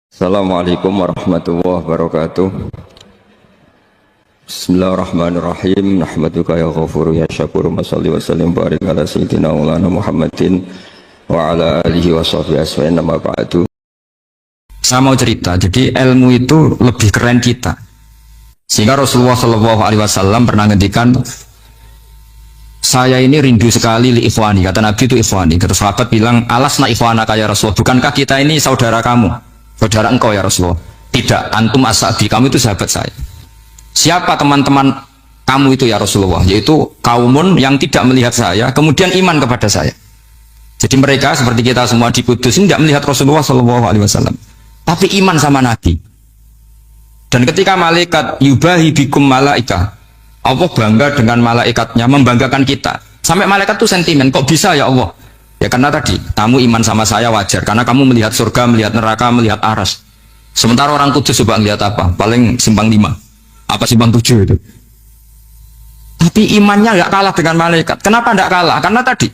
Assalamualaikum warahmatullahi wabarakatuh. Bismillahirrahmanirrahim. Nahmaduka ya ghafuru ya syakuru. Masalli wa sallim barik ala sayyidina maulana Muhammadin wa ala alihi wa sahbihi asma'in nama ba'du. Saya mau cerita, jadi ilmu itu lebih keren kita. Sehingga Rasulullah SAW pernah ngendikan, saya ini rindu sekali li ikhwani. Kata Nabi itu ikhwani. Kata sahabat bilang, alasna ikhwanaka ya Rasulullah. Bukankah kita ini saudara kamu? Saudara engkau ya Rasulullah. Tidak, antum ashabi, kamu itu sahabat saya. Siapa teman-teman kamu itu ya Rasulullah? Yaitu kaumun yang tidak melihat saya, kemudian iman kepada saya. Jadi mereka seperti kita semua di Kudus ini tidak melihat Rasulullah SAW, tapi iman sama Nabi. Dan ketika malaikat yubahi bikum malaika, Allah bangga dengan malaikatnya, membanggakan kita. Sampai malaikat itu sentimen, kok bisa ya Allah? Ya karena tadi, kamu iman sama saya wajar. Karena kamu melihat surga, melihat neraka, melihat aras. Sementara orang Kudus coba melihat apa? Paling simpang 5. Apa simpang 7 itu? Tapi imannya nggak kalah dengan malaikat. Kenapa nggak kalah? Karena tadi,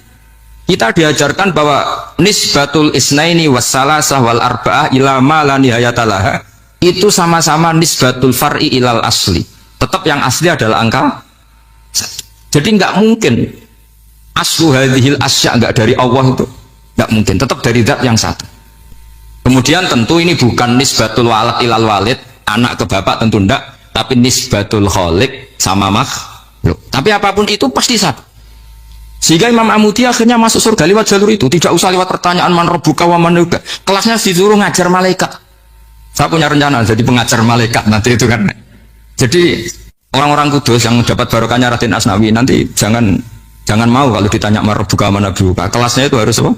kita diajarkan bahwa nisbatul isnaini wassalasah wal arba'ah ila ma la nihayatalaha, itu sama-sama nisbatul far'i ilal asli. Tetap yang asli adalah angka. Jadi nggak mungkin aslu hadhil asya enggak dari Allah, itu enggak mungkin, tetap dari zat yang satu. Kemudian tentu ini bukan nisbatul walad ilal walid, anak ke bapak, tentu enggak, tapi nisbatul khaliq sama makhluk. Tapi apapun itu pasti satu. Sehingga Imam Amudi akhirnya masuk surga lewat jalur itu, tidak usah lewat pertanyaan man rabbuka wa man nabiyyuka. Kelasnya disuruh ngajar malaikat. Saya punya rencana jadi pengajar malaikat nanti itu kan. Jadi orang-orang Kudus yang dapat barokahnya Raden Asnawi nanti jangan mau kalau ditanya marbuka mana buka, kelasnya itu harus apa?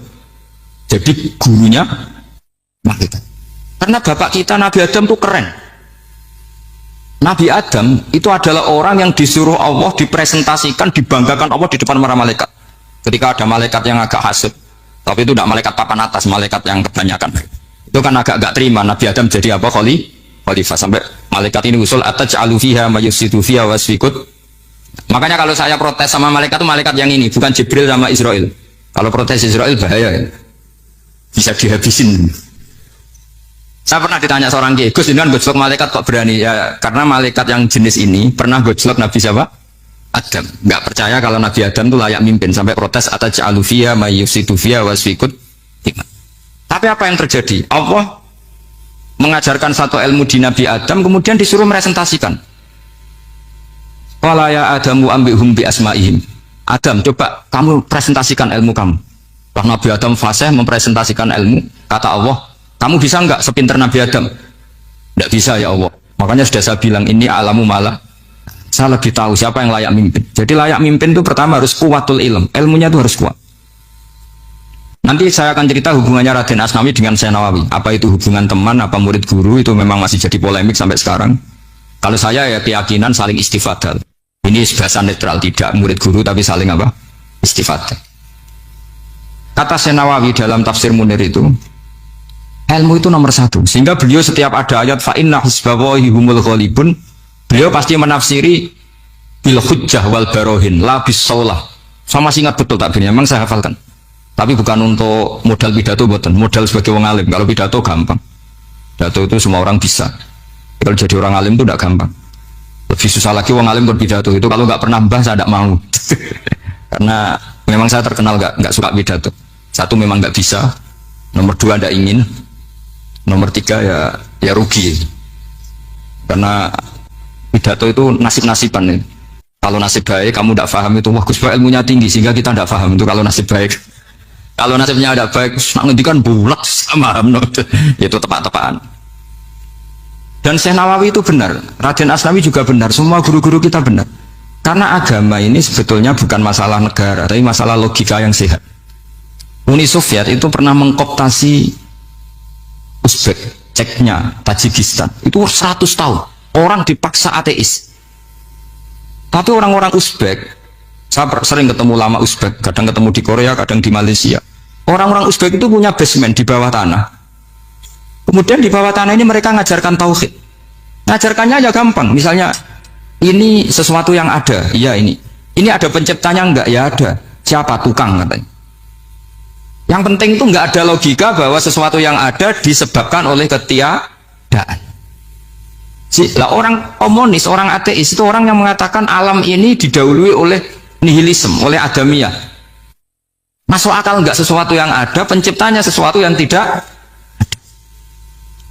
Jadi gurunya malaikat. Karena bapak kita Nabi Adam itu keren. Nabi Adam itu adalah orang yang disuruh Allah dipresentasikan, dibanggakan Allah di depan para malaikat. Ketika ada malaikat yang agak hasud, tapi itu tidak malaikat papan atas, malaikat yang kebanyakan. Itu kan agak terima Nabi Adam jadi apa? Khalifah. Sampai malaikat ini usul ataj'alu fiha may yufsidu fiha wasfikut. Makanya kalau saya protes sama malaikat itu malaikat yang ini, bukan Jibril sama Israel. Kalau protes Israel bahaya ya. Bisa dihabisin. Saya pernah ditanya seorang kiai, Gus ini kan gojlok malaikat kok berani? Ya karena malaikat yang jenis ini pernah gojlok Nabi siapa? Adam. Nggak percaya kalau Nabi Adam itu layak mimpin, sampai protes ataj'alu fiha may yufsidu fiha wasfikut. Tapi apa yang terjadi? Allah mengajarkan satu ilmu di Nabi Adam, kemudian disuruh meresentasikan. Qala ya Adamu ambihum bi asma'ihim. Adam, coba kamu presentasikan ilmu kamu. Karena Nabi Adam fasih mempresentasikan ilmu, kata Allah, kamu bisa enggak sepinter Nabi Adam? Enggak bisa ya Allah. Makanya sudah saya bilang ini alamu malah. Saya lebih tahu siapa yang layak mimpin. Jadi layak mimpin itu pertama harus kuwatul ilm. Ilmunya itu harus kuat. Nanti saya akan cerita hubungannya Raden Asnawi dengan Syekh Nawawi. Apa itu hubungan teman, apa murid guru, itu memang masih jadi polemik sampai sekarang. Kalau saya ya keyakinan saling istifadah. Ini bahasa netral, tidak murid guru tapi saling apa? Istifadah. Kata Syekh Nawawi dalam tafsir Munir itu, ilmu itu nomor 1. Sehingga beliau setiap ada ayat fa inna hizballahi humul ghalibun, beliau pasti menafsiri bil hujjah wal barohin la bis saulah. Sama masih ingat betul takbirnya, memang saya hafalkan. Tapi bukan untuk modal pidato, bukan modal sebagai wong alim. Kalau pidato gampang, pidato itu semua orang bisa. Kalau jadi orang alim itu tidak gampang. Lebih susah lagi wong alim berpidato itu, kalau nggak pernah mbah saya tidak mau. Karena memang saya terkenal nggak suka pidato. 1 memang nggak bisa, nomor 2 tidak ingin, nomor 3 ya rugi. Karena pidato itu nasib-nasiban ya. Kalau nasib baik kamu tidak paham itu, wah Gus ilmunya tinggi sehingga kita tidak paham itu kalau nasib baik. Kalau nasibnya ada baik, nak ngendikan bulat sama itu tepat-tepatan. Dan Syekh Nawawi itu benar, Raden Asnawi juga benar, semua guru-guru kita benar. Karena agama ini sebetulnya bukan masalah negara, tapi masalah logika yang sehat. Uni Soviet itu pernah mengkooptasi Uzbek, Ceknya, Tajikistan. Itu 100 tahun, orang dipaksa ateis. Tapi orang-orang Uzbek, saya sering ketemu lama Uzbek, kadang ketemu di Korea, kadang di Malaysia. Orang-orang Uzbek itu punya basement di bawah tanah. Kemudian di bawah tanah ini mereka ngajarkan tauhid. Ngajarkannya aja gampang. Misalnya, ini sesuatu yang ada, iya ini. Ini ada penciptanya enggak? Ya ada. Siapa? Tukang katanya. Yang penting itu nggak ada logika bahwa sesuatu yang ada disebabkan oleh ketiadaan. Lah orang komunis, orang ateis itu orang yang mengatakan alam ini didahului oleh nihilisme, oleh adamiyah. Masuk akal nggak sesuatu yang ada, penciptanya sesuatu yang tidak.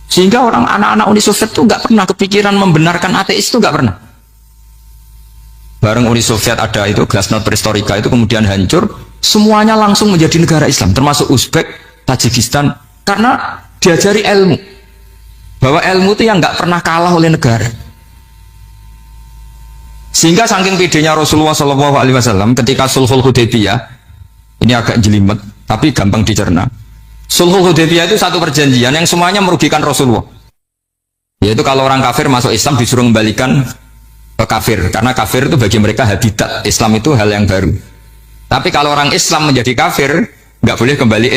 Sehingga orang anak-anak Uni Soviet itu nggak pernah kepikiran membenarkan ateis, itu nggak pernah. Bareng Uni Soviet ada itu Glasnost Perestroika itu kemudian hancur, semuanya langsung menjadi negara Islam, termasuk Uzbek, Tajikistan, karena diajari ilmu, bahwa ilmu itu yang nggak pernah kalah oleh negara. Sehingga saking pedenya Rasulullah SAW ketika Sulhul Hudaybiyah, ini agak jelimet tapi gampang dicerna. Sulhul Hudaybiyah itu satu perjanjian yang semuanya merugikan Rasulullah, yaitu kalau orang kafir masuk Islam disuruh kembalikan ke kafir, karena kafir itu bagi mereka habitat, Islam itu hal yang baru. Tapi kalau orang Islam menjadi kafir nggak boleh kembali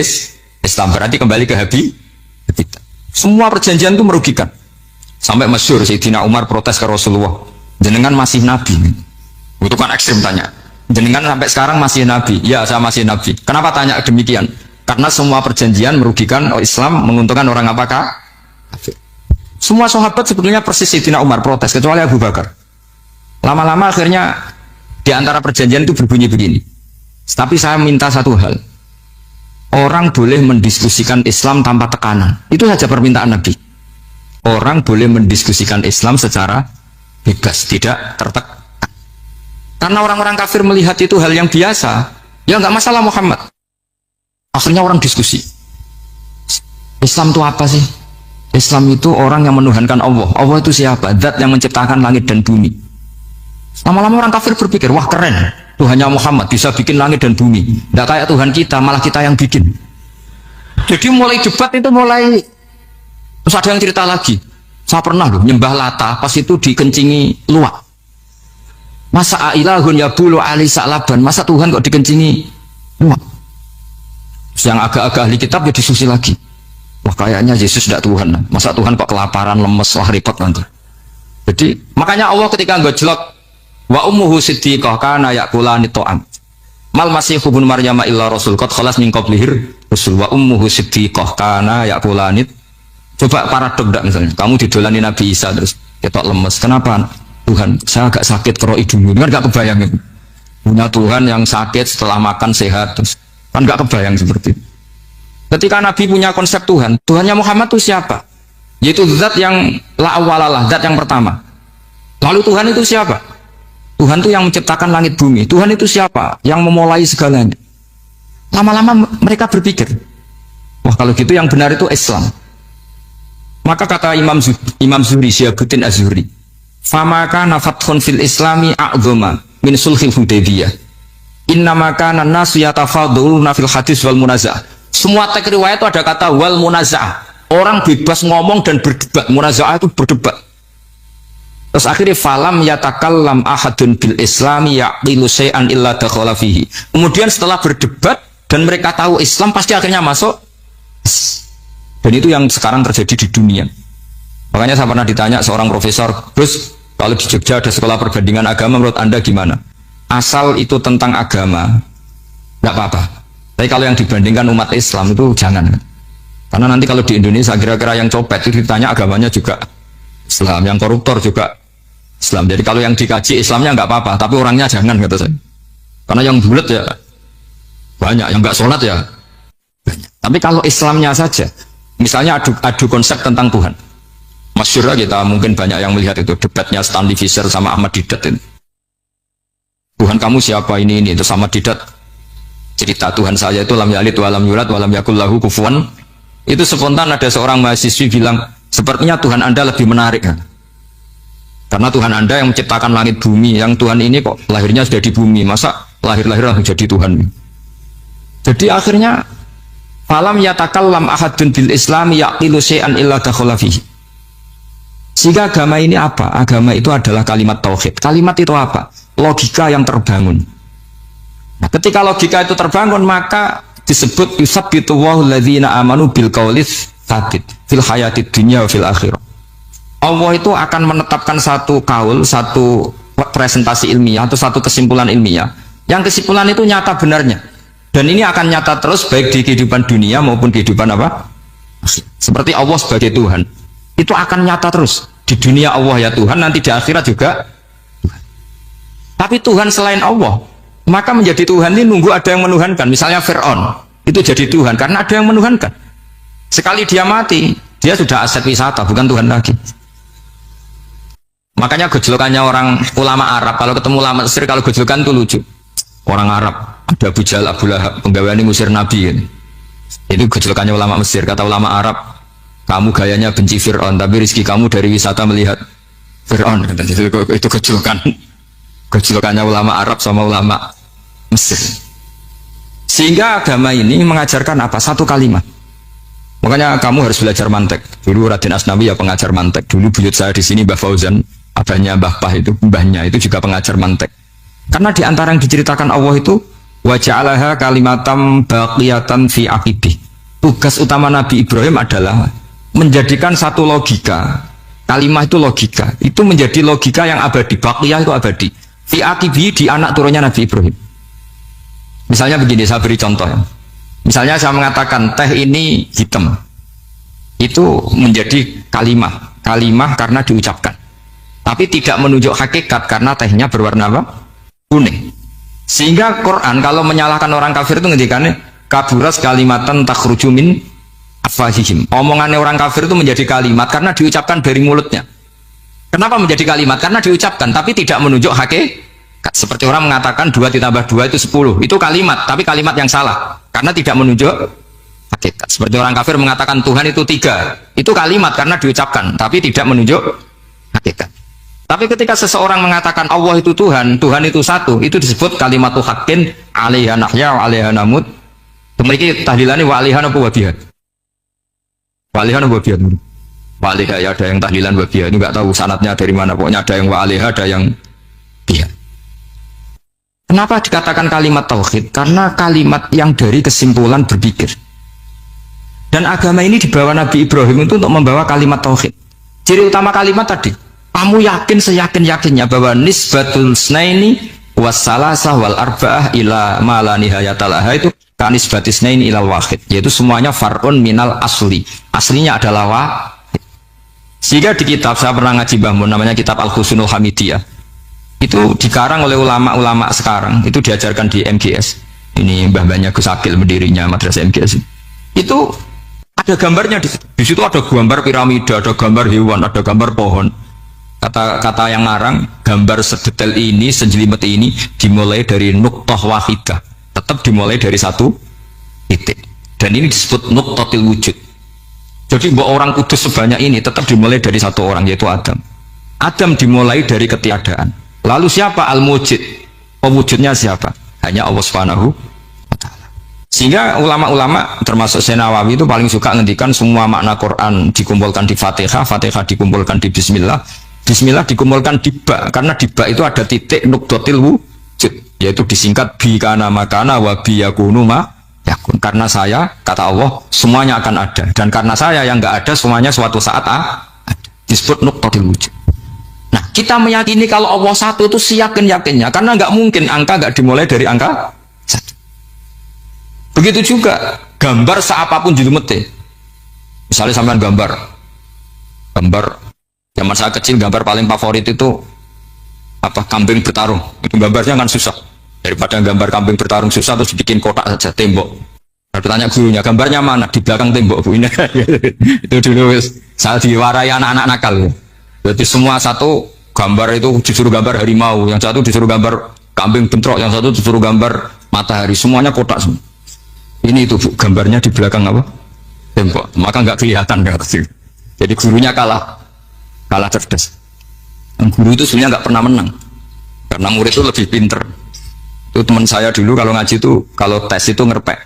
Islam, berarti kembali ke habitat. Semua perjanjian itu merugikan, sampai masyhur Sayyidina Umar protes ke Rasulullah, jenengan masih nabi. Itu kan ekstrim tanya, jenengan sampai sekarang masih nabi? Ya, saya masih nabi. Kenapa tanya demikian? Karena semua perjanjian merugikan Islam, menguntungkan orang apakah? Semua sahabat sebetulnya persis Sayyidina Umar protes, kecuali Abu Bakar. Lama-lama akhirnya di antara perjanjian itu berbunyi begini. Tapi saya minta satu hal, orang boleh mendiskusikan Islam tanpa tekanan. Itu saja permintaan Nabi. Orang boleh mendiskusikan Islam secara bebas, tidak tertekan. Karena orang-orang kafir melihat itu hal yang biasa, ya nggak masalah Muhammad. Akhirnya orang diskusi, Islam itu apa sih? Islam itu orang yang menuhankan Allah. Allah itu siapa? Zat yang menciptakan langit dan bumi. Lama-lama orang kafir berpikir, wah keren, Tuhannya Muhammad bisa bikin langit dan bumi. Tidak kayak Tuhan kita, malah kita yang bikin. Jadi mulai debat itu mulai, terus ada yang cerita lagi, saya pernah loh nyembah Lata, pas itu dikencingi luwak. Masa ilahun ya bulu ali sa'laban, masa Tuhan kok dikencingi luwak? Yang agak-agak ahli kitab ya diskusi lagi, wah kayaknya Yesus tidak Tuhan, masa Tuhan kok kelaparan, lemes, wah repot nanti. Jadi makanya Allah ketika ngejlok wa ummuhu siddiqah kana yakulani ta'am mal masih ibnu maryam illa rasul qad khalas min qablihir rasul wa ummuhu siddiqah kana yakulani. Coba paradok ndak, misalnya kamu didolani Nabi Isa terus ketok lemes, kenapa Tuhan saya agak sakit keroi dulu, kan gak kebayang itu punya Tuhan yang sakit setelah makan sehat, terus kan gak kebayang seperti itu. Ketika Nabi punya konsep Tuhan, Tuhannya Muhammad itu siapa? Yaitu zat yang la awalalah, zat yang pertama. Lalu Tuhan itu siapa? Tuhan itu yang menciptakan langit bumi. Tuhan itu siapa? Yang memulai segalanya. Lama-lama mereka berpikir, wah kalau gitu yang benar itu Islam. Maka kata Imam Zuhri, Syihabuddin Az-Zuhri, famaka nafathun fil islami a'zoma min sulhil Hudaybiyah. Innama kana nasu yatafaduluna fil hadis wal munazah. Semua teks riwayat itu ada kata wal munazah. Orang bebas ngomong dan berdebat. Munazah itu berdebat. Terus akhirnya falam yatakallam ahadun bil islami yaqilu syai'an illa dakhala fihi. Kemudian setelah berdebat dan mereka tahu Islam, pasti akhirnya masuk. Dan itu yang sekarang terjadi di dunia. Makanya saya pernah ditanya seorang profesor, terus kalau di Jogja ada sekolah perbandingan agama, menurut Anda gimana? Asal itu tentang agama, nggak apa-apa. Tapi kalau yang dibandingkan umat Islam itu jangan. Karena nanti kalau di Indonesia kira-kira yang copet itu ditanya agamanya juga Islam, yang koruptor juga Islam. Jadi kalau yang dikaji Islamnya nggak apa-apa, tapi orangnya jangan, kata saya. Karena yang bulat ya banyak, yang nggak sholat ya banyak. Tapi kalau Islamnya saja, misalnya adu konsep tentang Tuhan. Masyhur kita mungkin banyak yang melihat itu debatnya Stanley Fischer sama Ahmad Didat itu. Tuhan kamu siapa ini itu sama Didat cerita Tuhan saya itu lam yalid wa lam yulad wa lam yakul lahu kufuwan. Itu spontan ada seorang mahasiswi bilang, sepertinya Tuhan Anda lebih menarik kan? Karena Tuhan Anda yang menciptakan langit bumi, yang Tuhan ini kok lahirnya sudah di bumi, masa lahir-lahir langsung jadi Tuhan? Jadi akhirnya falam yatakallam ahadun bil islami yaqilu syai'an illa dakhala fihi. Sehingga agama ini apa? Agama itu adalah kalimat tauhid. Kalimat itu apa? Logika yang terbangun. Nah, ketika logika itu terbangun, maka disebut yusabbitu Allahu alladzina amanu bil qaulis tsabit fil hayatid dunya wa fil akhirah. Allah itu akan menetapkan satu kaul, satu presentasi ilmiah atau satu kesimpulan ilmiah. Yang kesimpulan itu nyata benarnya. Dan ini akan nyata terus baik di kehidupan dunia maupun kehidupan apa? Seperti Allah sebagai Tuhan. Itu akan nyata terus. Di dunia Allah ya Tuhan, nanti di akhirat juga Tuhan. Tapi Tuhan selain Allah, maka menjadi Tuhan ini nunggu ada yang menuhankan. Misalnya Fir'aun, itu jadi Tuhan karena ada yang menuhankan. Sekali dia mati, dia sudah aset wisata, bukan Tuhan lagi. Makanya gejolokannya orang ulama Arab, kalau ketemu ulama Mesir, kalau gejolokan itu lucu. Orang Arab, ada Abu Jahal, Abu Lahab, penggaweane ngusir Nabi kan. Itu gejolokannya ulama Mesir. Kata ulama Arab, kamu gayanya benci Fir'aun, tapi rezeki kamu dari wisata melihat Fir'aun. Itu gejolokannya ulama Arab sama ulama Mesir. Sehingga agama ini mengajarkan apa? Satu kalimat. Makanya kamu harus belajar mantek. Dulu Raden Asnawi ya pengajar mantek. Dulu buyut saya di sini Mbah Fauzan, abahnya Mbah Pah itu, mbahnya itu juga pengajar mantek. Karena di antara yang diceritakan Allah itu wa ja'alaha kalimatam baqiyatan fi aqibih. Tugas utama Nabi Ibrahim adalah menjadikan satu logika. Kalimat itu logika. Itu menjadi logika yang abadi. Baqiyah itu abadi. Fi aqibih, di anak turunnya Nabi Ibrahim. Misalnya begini, saya beri contoh ya. Misalnya saya mengatakan teh ini hitam. Itu menjadi kalimah. Kalimah karena diucapkan. Tapi tidak menunjuk hakikat karena tehnya berwarna apa? Kuning. Sehingga Quran kalau menyalahkan orang kafir itu ngendikannya kaburas kalimatan takhruju min afwahihim. Omongannya orang kafir itu menjadi kalimat karena diucapkan dari mulutnya. Kenapa menjadi kalimat? Karena diucapkan tapi tidak menunjuk hakikat. Seperti orang mengatakan 2 ditambah 2 itu 10. Itu kalimat, tapi kalimat yang salah karena tidak menunjuk hakikat. Seperti orang kafir mengatakan Tuhan itu 3. Itu kalimat karena diucapkan tapi tidak menunjuk hakikat. Tapi ketika seseorang mengatakan Allah itu Tuhan, Tuhan itu satu, itu disebut kalimatu haqqin 'alaiha nahya wa 'alaiha namut. Memiliki tahlilannya wa 'alaiha apa wa biha? Wa 'alaiha apa wa biha? Wa 'alaiha ya ada yang tahlilan wa biha. Ini enggak tahu sanadnya dari mana, pokoknya ada yang wa 'alaiha, ada yang biha. Kenapa dikatakan kalimat tauhid? Karena kalimat yang dari kesimpulan berpikir. Dan agama ini dibawa Nabi Ibrahim itu untuk membawa kalimat tauhid. Ciri utama kalimat tadi, kamu yakin seyakin-yakinnya bahwa nisbatul snaini wassalasah wal arba'ah ila ma la nihayatalaha itu kanisbatis snaini ilal wahid, yaitu semuanya far'un minal asli. Aslinya adalah wahid. Sehingga di kitab, saya pernah ngaji Mbah Mun, namanya kitab Al-Husnul Hamidiyah. Itu dikarang oleh ulama-ulama sekarang, itu diajarkan di MGS. Ini mbah-mbahnya Gus Akil pendirinya madrasah MGS. Itu ada gambarnya di situ ada gambar piramida, ada gambar hewan, ada gambar pohon. Kata yang ngarang, gambar sedetail ini, sejelimet ini dimulai dari nuktah wahidah, tetap dimulai dari satu titik, dan ini disebut nuktatil wujud. Jadi bahwa orang kudus sebanyak ini tetap dimulai dari satu orang, yaitu Adam. Adam dimulai dari ketiadaan. Lalu siapa al-mujid? Pewujudnya siapa? Hanya Allah Subhanahu wa ta'ala. Sehingga ulama-ulama termasuk Syekh Nawawi itu paling suka ngendikan semua makna Quran dikumpulkan di Fatihah, Fatihah dikumpulkan di Bismillah, Bismillah dikumpulkan di ba, karena di ba itu ada titik nukdotil wujud, yaitu disingkat bi kana makana wa bi yakunu ma yakun. Karena saya, kata Allah, semuanya akan ada, dan karena saya yang nggak ada semuanya suatu saat ada. Disebut nukdotil wujud. Nah, kita meyakini kalau Allah satu itu seyakin-yakinnya, karena nggak mungkin angka nggak dimulai dari angka satu. Begitu juga gambar seapapun judumete. Misalnya sampean gambar zaman saya kecil, gambar paling favorit itu apa? Kambing bertarung. Itu gambarnya kan susah. Daripada gambar kambing bertarung susah terus bikin kotak saja, tembok. Lalu tanya gurunya, gambarnya mana? Di belakang tembok, Bu. Ini itu dulu saya diwarai anak-anak nakal. Jadi semua satu gambar itu disuruh gambar harimau, yang satu disuruh gambar kambing bentrok, yang satu disuruh gambar matahari, semuanya kotak semua. Ini itu, Bu, gambarnya di belakang apa? Tembok. Maka nggak kelihatan kan. Jadi gurunya kalah cerdas. Dan guru itu sebenarnya nggak pernah menang karena murid itu lebih pinter. Itu teman saya dulu kalau ngaji itu, kalau tes itu ngerpek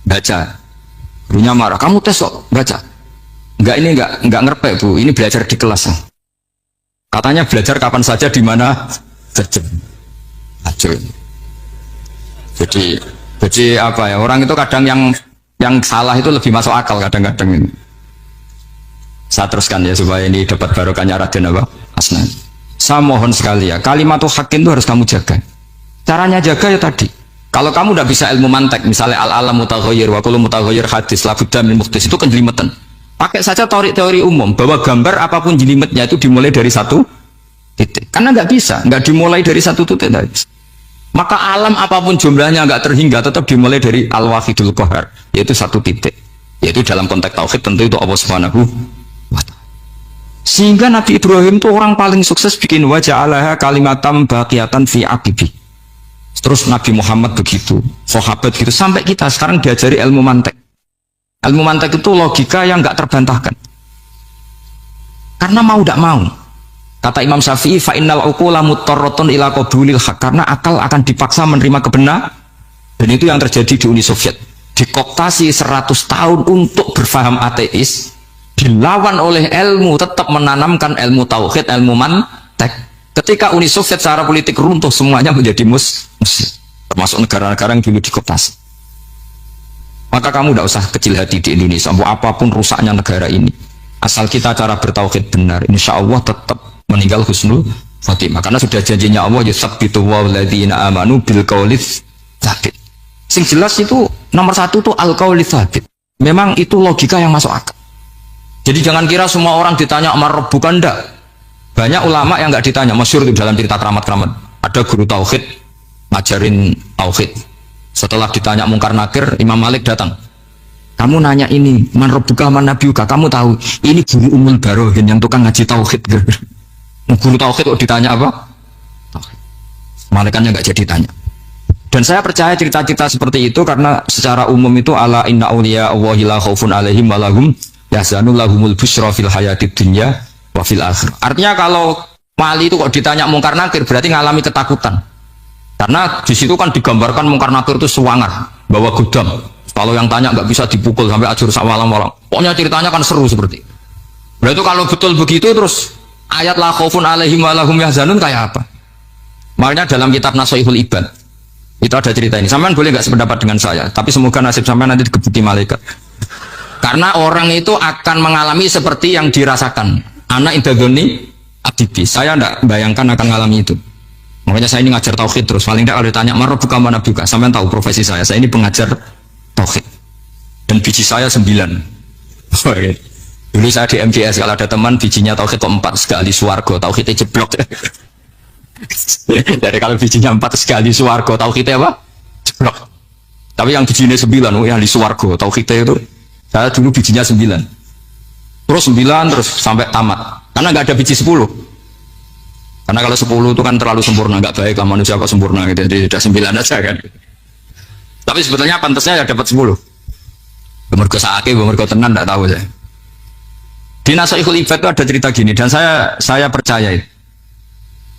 baca, gurunya marah, kamu tes kok baca? Enggak ngerpek, Bu, ini belajar di kelas. Katanya belajar kapan saja di mana saja. Jadi apa ya, orang itu kadang yang salah itu lebih masuk akal kadang-kadang ini. Saya teruskan ya supaya ini dapat barokahnya Raden apa? Asnan. Saya mohon sekali ya, kalimat haqqin itu harus kamu jaga. Caranya jaga ya tadi, Kalau kamu udah bisa ilmu mantek, misalnya al-alam mutaghayyir wa kullu mutaghayyir hadis la budda min muhdits, itu kan jelimetan. Pakai saja teori umum bahwa gambar apapun jelimetnya itu dimulai dari satu titik. Karena nggak bisa, nggak dimulai dari satu titik. Maka alam apapun jumlahnya nggak terhingga tetap dimulai dari al-wahidul qahar, yaitu satu titik. Yaitu dalam konteks tauhid tentu itu Allah Subhanahu wa ta'ala. Sehingga Nabi Ibrahim itu orang paling sukses bikin waja'alaha kalimatam baqiyatan fi aqibi. Terus Nabi Muhammad begitu, sahabat gitu, sampai kita sekarang diajari ilmu mantek. Ilmu mantek itu logika yang nggak terbantahkan. Karena mau tidak mau, kata Imam Syafi'i, fa innal uqula muttarratun ila qabulil haq, karena akal akan dipaksa menerima kebenaran. Dan itu yang terjadi di Uni Soviet. Dikooptasi 100 tahun untuk berfaham ateis, dilawan oleh ilmu, tetap menanamkan ilmu tauhid, ilmu mantek. Ketika Uni Soviet secara politik runtuh, semuanya menjadi muslim, termasuk negara-negara yang dulu dikooptasi. Maka kamu tidak usah kecil hati di Indonesia, mau apapun rusaknya negara ini, asal kita cara bertauhid benar, insya Allah tetap meninggal husnul khotimah. Karena sudah janjinya Allah, yusabbitu walladzina amanu bil qaulits tsabit. Sing jelas itu nomor satu tuh al qaulits tsabit. Memang itu logika yang masuk akal. Jadi jangan kira semua orang ditanya amar bukan, ndak. Banyak ulama yang nggak ditanya, masyhur itu dalam cerita keramat-keramat. Ada guru tauhid ngajarin tauhid. Setelah ditanya mungkar nakir, Imam Malik datang. Kamu nanya ini, man rabbuka man nabiyuka, kamu tahu ini guru Ummul Barohin yang tukang ngaji tauhid. Guru tauhid kok ditanya apa? Tauhid. Malaikatnya nggak jadi tanya. Dan saya percaya cerita-cerita seperti itu karena secara umum itu ala inna auliya Allahi la khaufun alaihim wa lahum yahzanun lahumul busyra fil hayatid dunya wafil akhir. Artinya kalau wali itu kok ditanya mungkar nakir berarti ngalami ketakutan. Karena di situ kan digambarkan mungkar nakir itu sewangar, bawa gudang. Kalau yang tanya nggak bisa dipukul sampai ajur sawalang-walang. Pokoknya ceritanya kan seru seperti. Berarti kalau betul begitu terus ayat la khaufun alaihim wa lahum yahzanun kayak apa? Makanya dalam kitab Nashihul Ibad itu ada cerita ini. Sampean boleh nggak sependapat dengan saya, tapi semoga nasib sampean nanti digebuki malaikat. Karena orang itu akan mengalami seperti yang dirasakan. Anak indadoni abdi, saya tidak bayangkan akan mengalami itu. Makanya saya ini ngajar tauhid terus. Paling tidak kalau ditanya marah buka mana buka, sampai tahu profesi saya. Saya ini pengajar tauhid. Dan biji saya 9. Dulu saya di MGS kalau ada teman bijinya tauhid kok 4 sekali suwargo, tauhidnya jeblok. Dari kalau bijinya 4 sekali suwargo, tauhidnya apa? Jeblok. Tapi yang bijinya 9, yang di suwargo, tauhidnya itu saya dulu bijinya 9. Terus 9 terus sampai tamat. Karena nggak ada biji 10. Karena kalau 10 itu kan terlalu sempurna, nggak baik lah manusia kok sempurna gitu. Jadi udah 9 aja kan. Tapi sebetulnya pantasnya ya dapat 10. Bemergo saake, bemergo tenan nggak tahu saya. Di Nashihul Ibad itu ada cerita gini dan saya percaya itu.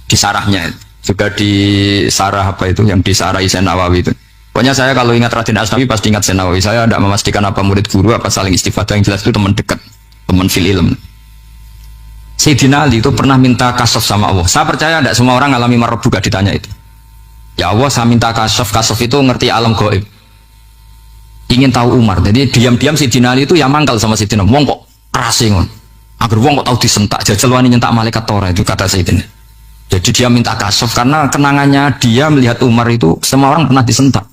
Di sarahnya itu. Juga di sarah apa itu yang di sarah Syekh Nawawi itu. Pokoknya saya kalau ingat Raden Asnawi pasti ingat Syekh Nawawi. Saya tidak memastikan apa murid guru apa saling istifadah, yang jelas itu teman dekat. Teman fil ilm. Sayyidina Ali itu pernah minta kasaf sama Allah. Saya percaya tidak semua orang alami marbuka ditanya itu. Ya Allah, saya minta kasaf. Kasaf itu ngerti alam gaib. Ingin tahu Umar. Jadi diam-diam Sayyidina Ali itu ya mangkal sama Sayyidina. Wong kok rasingon. Agar wong kok tahu disentak. Jajal wani nyentak malaikat Torah itu kata Sayyidina. Jadi dia minta kasaf karena kenangannya dia melihat Umar itu semua orang pernah disentak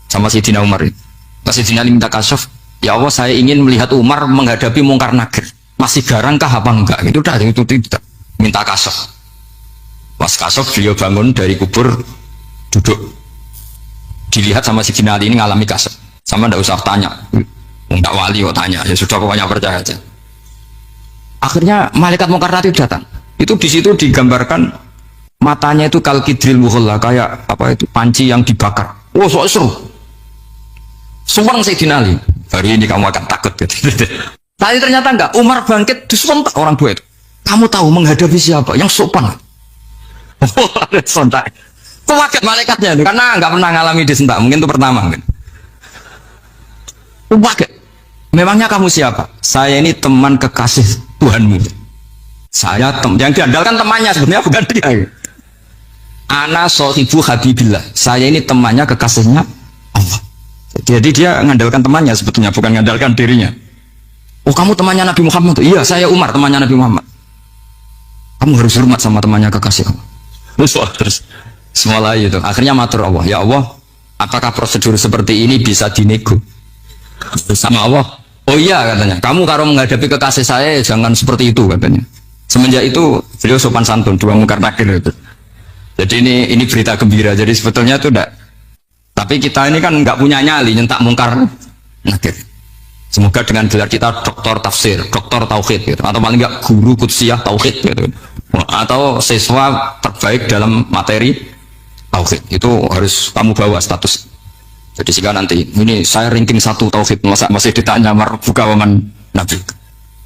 sama Sayyidina Umar itu. Sayyidina Ali minta kasaf. Ya Allah, saya ingin melihat Umar menghadapi mungkar nakir. Masih garangkah apa enggak? Itu udah itu tidak. Minta kasaf. Pas kasaf beliau bangun dari kubur, duduk. Dilihat sama si Ali ini ngalami kasaf. Sama enggak usah tanya. Enggak wali kok tanya. Ya sudah pokoknya percaya aja. Akhirnya malaikat mungkar nakir datang. Itu di situ digambarkan matanya itu kalkidril muhalla, kayak apa itu panci yang dibakar. Oh, so seru. Sumpah Sayyidina Ali. Hari ini kamu akan takut gitu. Tapi ternyata enggak, Umar bangkit disentak orang tua itu. Kamu tahu menghadapi siapa? Yang sopan. Oh, ada sontak. Kok kaget malaikatnya itu? Karena enggak pernah ngalami disentak, mungkin itu pertama mungkin. Kaget. Memangnya kamu siapa? Saya ini teman kekasih Tuhanmu. Saya yang diandalkan temannya sebenarnya bukan dia. Ana sohibu habibillah. Saya ini temannya kekasihnya Allah. Jadi dia mengandalkan temannya sebetulnya, bukan mengandalkan dirinya. Oh, kamu temannya Nabi Muhammad? Iya, saya Umar, temannya Nabi Muhammad. Kamu harus hormat sama temannya kekasih Allah. Terus semua lagi itu. Akhirnya matur Allah, ya Allah, apakah prosedur seperti ini bisa dinego sama Allah? Oh iya katanya, kamu kalau menghadapi kekasih saya jangan seperti itu katanya. Semenjak itu beliau sopan santun, dua mungkar nakir itu. Jadi ini berita gembira. Jadi sebetulnya itu enggak. Tapi kita ini kan nggak punya nyali nyentak mungkar nakir. Semoga dengan gelar kita doktor tafsir, doktor tauhid gitu. Atau paling nggak guru kudsiyah tauhid gitu. Atau siswa terbaik dalam materi tauhid. Itu harus kamu bawa status. Jadi sehingga nanti ini saya ranking 1 tauhid, masa masih ditanya marbuka waman nabi.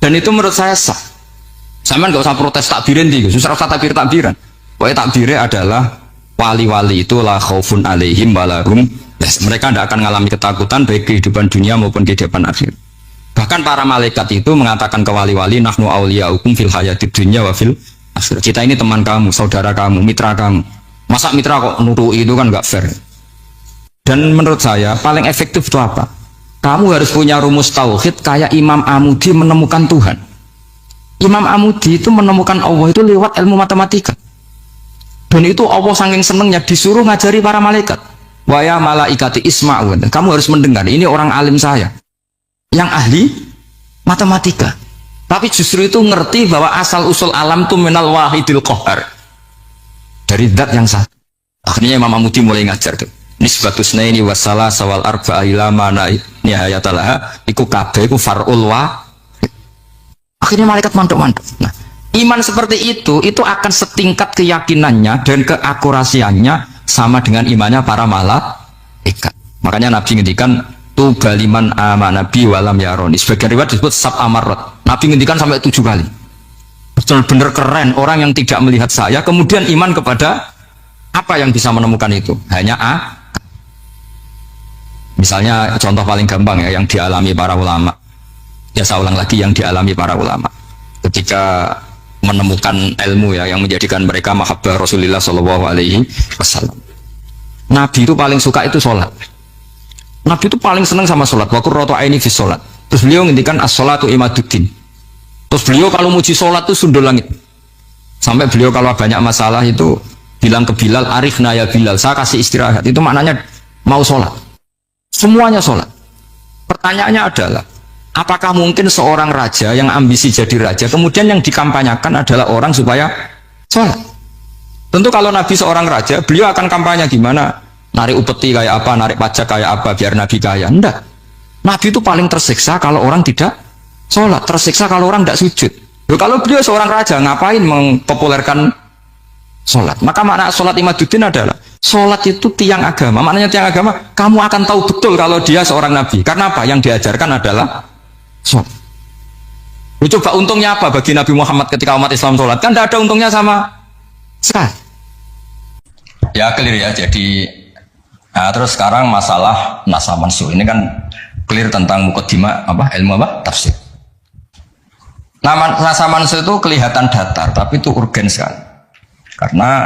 Dan itu menurut saya sah. Sama nggak usah protes takbirin di, susah usah takbiran. Pokoknya takbirnya adalah wali-wali itu la khaufun alaihim walahum. Mereka tidak akan mengalami ketakutan baik kehidupan dunia maupun kehidupan akhir. Bahkan para malaikat itu mengatakan ke wali-wali nahnu auliyaukum fil hayatid dunya wa fil akhir. Kita ini teman kamu, saudara kamu, mitra kamu. Masa mitra kok nurui itu kan nggak fair. Dan menurut saya paling efektif itu apa? Kamu harus punya rumus tauhid kayak Imam Amudi menemukan Tuhan. Imam Amudi itu menemukan Allah itu lewat ilmu matematika. Dan itu Allah saking senengnya disuruh ngajari para malaikat. Wa ya malaikati isma'u. Kamu harus mendengar, ini orang alim saya yang ahli matematika. Tapi justru itu ngerti bahwa asal usul alam itu minal wahidil qahar. Dari zat yang satu. Akhirnya Imam Amudi mulai ngajar tuh. Nisbatus naini wassalah sawal arba'a ila mana nihayatalaha iku kabeh iku far'ul wa. Akhirnya malaikat mantuk-mantuk. Nah, iman seperti itu akan setingkat keyakinannya dan keakurasiannya sama dengan imannya para malaikat. Makanya Nabi ngendikan tu baliman amanabi walam yaroni. Sebagian riwayat disebut sab amarot. Nabi ngendikan sampai 7 kali. Benar-benar keren orang yang tidak melihat saya kemudian iman kepada apa yang bisa menemukan itu. Hanya misalnya contoh paling gampang ya yang dialami para ulama. Ya saya ulang lagi yang dialami para ulama. Ketika menemukan ilmu ya yang menjadikan mereka mahabbah Rasulullah Shallallahu Alaihi Wasallam. Nabi itu paling suka itu sholat. Nabi itu paling senang sama sholat. Wa qurratu aini fi sholat. Terus beliau ngendikan as-sholatu imaduddin. Terus beliau kalau muji sholat itu sundul langit. Sampai beliau kalau banyak masalah itu bilang ke Bilal, arifna ya Bilal, saya kasih istirahat. Itu maknanya mau sholat. Semuanya sholat. Pertanyaannya adalah, apakah mungkin seorang raja yang ambisi jadi raja, kemudian yang dikampanyakan adalah orang supaya sholat? Tentu kalau Nabi seorang raja, beliau akan kampanye gimana? Narik upeti kayak apa, narik pajak kayak apa, biar Nabi kaya. Enggak. Nabi itu paling tersiksa kalau orang tidak sholat, tersiksa kalau orang tidak sujud. Loh, kalau beliau seorang raja, ngapain mempopulerkan sholat? Maka makna sholat imaduddin adalah, sholat itu tiang agama. Maknanya tiang agama, kamu akan tahu betul kalau dia seorang Nabi. Karena apa? Yang diajarkan adalah sholat. Coba untungnya apa bagi Nabi Muhammad ketika umat Islam sholat? Kan tidak ada untungnya sama sekali. Ya clear ya. Jadi terus sekarang masalah nasa mansuh ini kan clear tentang mukaddimah apa ilmu apa tafsir. Nasa mansuh itu kelihatan datar tapi itu urgen sekali. Karena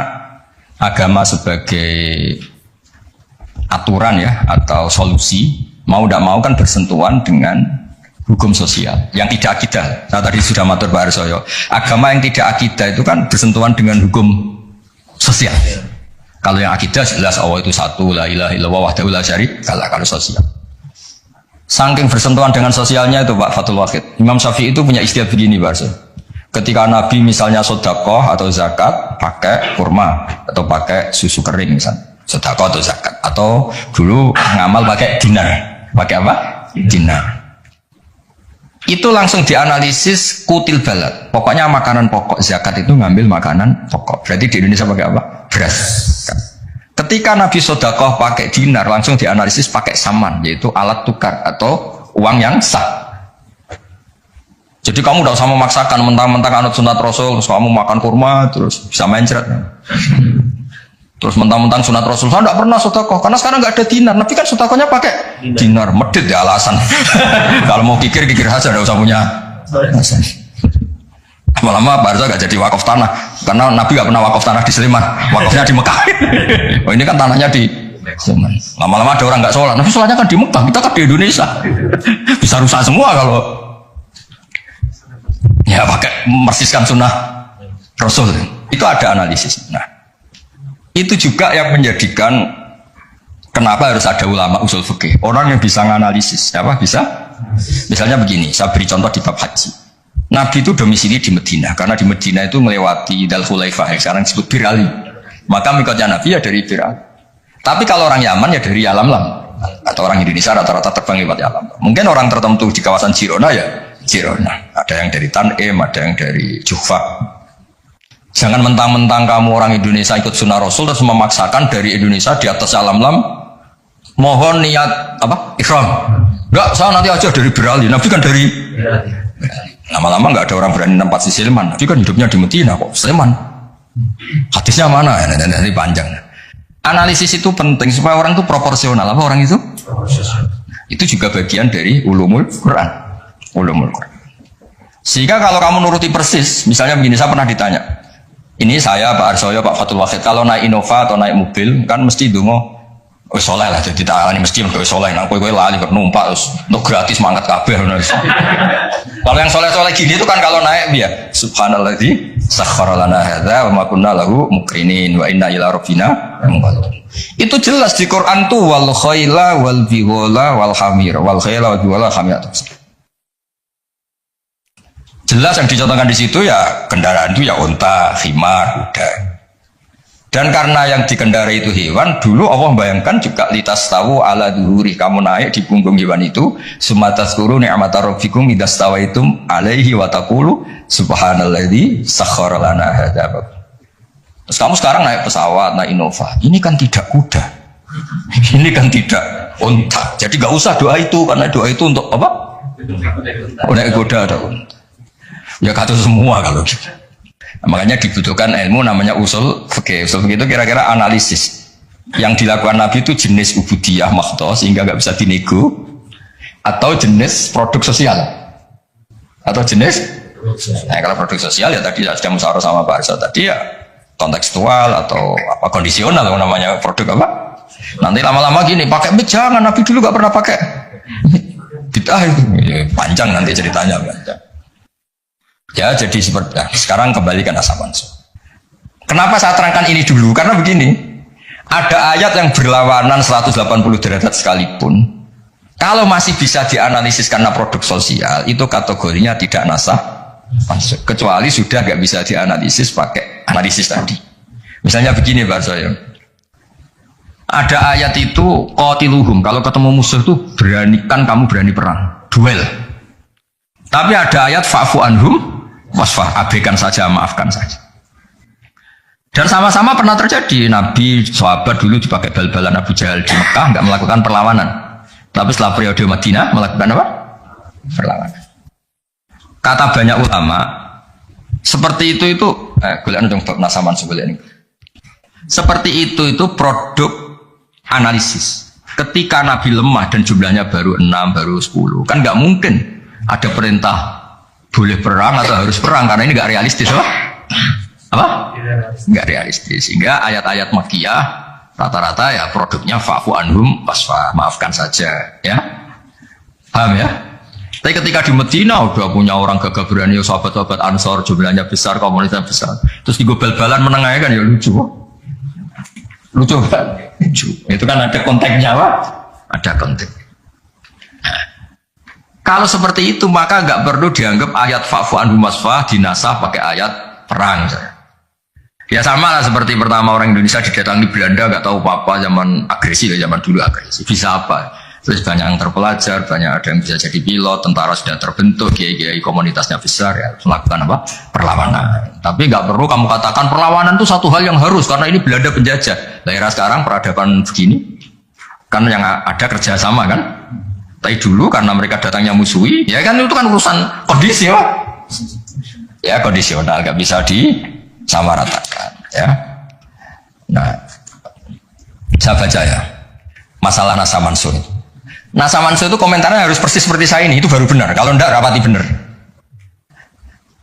agama sebagai aturan ya atau solusi mau tidak mau kan bersentuhan dengan hukum sosial yang tidak akidah. Saya tadi sudah matur Pak Arsoyo, agama yang tidak akidah itu kan bersentuhan dengan hukum sosial. Kalau yang akidah jelas Allah itu satu, la ilaha illallah wahdahu la syarikalah. Kalau sosial, saking bersentuhan dengan sosialnya itu Pak Fathul Wahid, Imam Syafi'i itu punya istilah begini Pak Arsoyo. Ketika Nabi misalnya sodakoh atau zakat pakai kurma atau pakai susu kering misalnya, sodakoh atau zakat, atau dulu ngamal pakai dinar, pakai apa? Dinar. Itu langsung dianalisis kutil balad. Pokoknya makanan pokok zakat itu ngambil makanan pokok. Berarti di Indonesia pakai apa? Beras. Ketika Nabi sodakoh pakai dinar, langsung dianalisis pakai saman, yaitu alat tukar atau uang yang sah. Jadi kamu tidak usah memaksakan mentang-mentang anut sunat Rasul, terus kamu makan kurma, terus bisa mencret. Terus mentang-mentang sunat Rasul, saya tidak pernah sodakoh, karena sekarang nggak ada dinar. Nabi kan sodakohnya pakai dinar, medit ya alasan. Kalau mau kikir saja, tidak usah punya alasan. Lama-lama Pak Arso nggak jadi wakaf tanah, karena Nabi nggak pernah wakaf tanah di Sleman, wakafnya di Mekah. Oh ini kan tanahnya di Sleman. Lama-lama ada orang nggak sholat, Nabi sholatnya kan di Mekah, kita kan di Indonesia. Bisa rusak semua kalau ya pakai mersiskan sunnah Rasul. Itu ada analisis. Nah, itu juga yang menjadikan Kenapa harus ada ulama usul fikih? Orang yang bisa menganalisis, apa bisa? Misalnya begini, saya beri contoh di bab haji. Nabi itu domisili di Medina, karena di Medina itu melewati Dal Khulaifah yang sekarang disebut Bir Ali. Maka mikotnya Nabi ya dari Bir Ali. Tapi kalau orang Yaman ya dari Yalamlam, atau orang Indonesia rata-rata terbang lewat Yalamlam. Mungkin orang tertentu di kawasan Girona ya Girona. Ada yang dari Tanim, ada yang dari Jufa. Jangan mentang-mentang kamu orang Indonesia ikut sunnah Rasul terus memaksakan dari Indonesia di atas Yalamlam. Mohon niat apa? Ikhram. Enggak, saya nanti aja dari Berali. Nabi kan dari lama-lama enggak ada orang berani nempat di Sleman. Nabi kan hidupnya di Medina kok. Sleman. Hadisnya mana? Nanti panjang. Analisis itu penting supaya orang itu proporsional. Apa orang itu? Itu juga bagian dari ulumul Quran. Ulumul Quran. Sehingga kalau kamu nuruti persis, misalnya begini, saya pernah ditanya. Ini saya, Pak Arsoyo, Pak Fatul Wahid, kalau naik Innova atau naik mobil, kan mesti dungo soleh lah, jadi tak ini mesti untuk soleh. Nah, kowe lali numpak terus untuk gratis mangkat kabeh. Kalau yang soleh-soleh gini itu kan kalau naik dia, Subhanalladzi sakhkhara lana hadza wa ma kunna lahu muqrinin wa inna ila rabbina munqalibun. Itu jelas di Quran tuh wal khaila wal bighala wal hamir, wal khaila wal bighala hamir. Jelas yang dicontohkan di situ ya kendaraan itu ya unta, khimar, kuda. Dan karena yang dikendarai itu hewan, dulu Allah bayangkan juga litas tahu ala duhuri, kamu naik di punggung hewan itu, sumatas turu ni'mata rabbikum idas tawaitum alaihi wa taqulu subhanalladzi sakhkhara lana hadza. Terus kamu sekarang naik pesawat, naik Innova, ini kan tidak kuda, ini kan tidak unta. Jadi gak usah doa itu, karena doa itu untuk apa? Naik kuda atau unta. Ya kata semua kalau gitu. Makanya dibutuhkan ilmu namanya usul fikih. Usul fikih itu kira-kira analisis. Yang dilakukan Nabi itu jenis ubudiyah makhdoh sehingga nggak bisa dinego, atau jenis produk sosial, atau jenis. Nah, kalau produk sosial ya tadi sudah musyawarah sama Pak Arsa tadi ya kontekstual atau apa kondisional namanya produk apa. Nanti lama-lama gini pakai mic jangan, Nabi dulu nggak pernah pakai. Bid'ah itu ya, panjang nanti ceritanya panjang. Ya jadi seperti sekarang kembali ke nasaban. Kenapa saya terangkan ini dulu? Karena begini, ada ayat yang berlawanan 180 derajat sekalipun, kalau masih bisa dianalisis karena produk sosial, itu kategorinya tidak nasah masuk. Kecuali sudah nggak bisa dianalisis pakai analisis tadi. Misalnya begini Pak Soyo, ada ayat itu qatiluhum, kalau ketemu musuh itu beranikan kamu berani perang, duel. Tapi ada ayat fa'fu anhum wasfah, abaikan saja, maafkan saja. Dan sama-sama pernah terjadi. Nabi, sahabat dulu dipakai bal-balan Abu Jahal di Mekah, nggak melakukan perlawanan. Tapi setelah periode Madinah melakukan apa? Perlawanan. Kata banyak ulama, seperti itu nasaman sebelah ini. Seperti itu produk analisis. Ketika Nabi lemah dan jumlahnya baru 6, baru 10, kan nggak mungkin ada perintah boleh perang atau harus perang, karena ini nggak realistis, apa? Nggak realistis. Sehingga ayat-ayat Makkiyah rata-rata ya produknya fa'fu anhum wasfa, maafkan saja, ya. Paham ya? Tapi ketika di Medina udah punya orang gagah berani, sahabat-sahabat Ansor jumlahnya besar, komunitas besar, terus digobel-balan menengahnya kan ya lucu, kan? Lucu. Itu kan ada konteksnya, Pak. Ada konteks. Kalau seperti itu maka nggak perlu dianggap ayat fa'fu anhum wasfah dinasah pakai ayat perang. Ya sama lah seperti pertama orang Indonesia didatangi Belanda nggak tahu apa-apa, zaman agresi, zaman dulu agresi. Bisa apa? Terus banyak yang terpelajar, banyak ada yang bisa jadi pilot, tentara sudah terbentuk, kiai-kiai komunitasnya besar ya melakukan apa? Perlawanan. Tapi nggak perlu kamu katakan perlawanan itu satu hal yang harus karena ini Belanda penjajah. Daerah sekarang peradaban begini, kan yang ada kerjasama kan. Tapi dulu karena mereka datangnya musuhi, ya kan itu kan urusan kondisi, Pak. Ya kondisional, nggak bisa disamaratakan, ya. Nah, saya baca ya masalah Nasa Mansur. Nasa Mansur itu komentarnya harus persis seperti saya ini, itu baru benar. Kalau enggak rapati benar.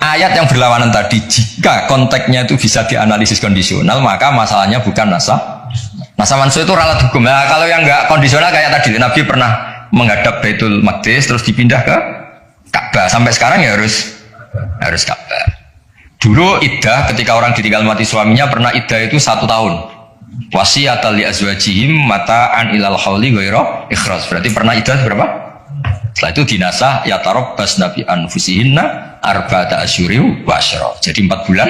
Ayat yang berlawanan tadi, jika konteksnya itu bisa dianalisis kondisional, maka masalahnya bukan Nasa Mansur itu ralat hukum. Nah, kalau yang enggak kondisional kayak tadi, Nabi pernah menghadap Baitul Maqdis terus dipindah ke Ka'bah. Sampai sekarang ya harus Ka'bah. Dulu iddah ketika orang ditinggal mati suaminya pernah iddah itu 1 tahun. Wasiyatan li azwajihim mata'an ilal hauli ghairu ikhraj. Berarti pernah iddah berapa? Setelah itu dinasah ya tarabbas nabi anfusihinna arba'ata asyuri wa asyra. Jadi 4 bulan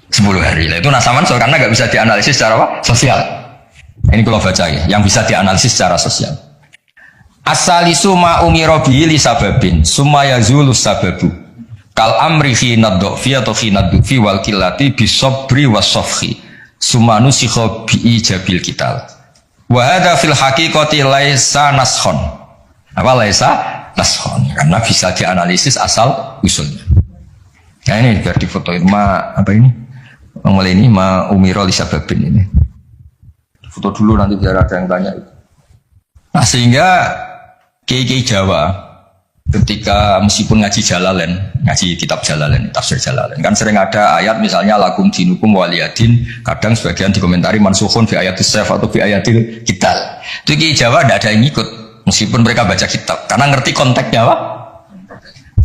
10 hari. Nah, itu nasaman so, karena nggak bisa dianalisis secara apa? Sosial. Ini kalau baca ya, yang bisa dianalisis secara sosial. Asalisu ma umira bihi li sababin summa yazulu sababu. Kal amri fi nadfi atau fi nadfi wal qillati bisabri wasafhi. Summa nusikha bi ijabil kital. Wa hadza fil haqiqati laisa naskhon. Apa laisa naskhon? Karena bisa dianalisis asal usulnya. Nah ini biar difotoin apa ini? Mulai ini umiro li sababin ini. Foto dulu nanti biar ada yang tanya. Nah sehingga kiai Jawa ketika meskipun ngaji Jalalain, ngaji kitab Jalalain, tafsir Jalalain, kan sering ada ayat misalnya lakum dinukum waliyadin, kadang sebagian dikomentari mansukhun fi ayatis saf atau fi ayatil kital. Itu kiai Jawa tidak ada yang ikut meskipun mereka baca kitab karena ngerti konteksnya apa?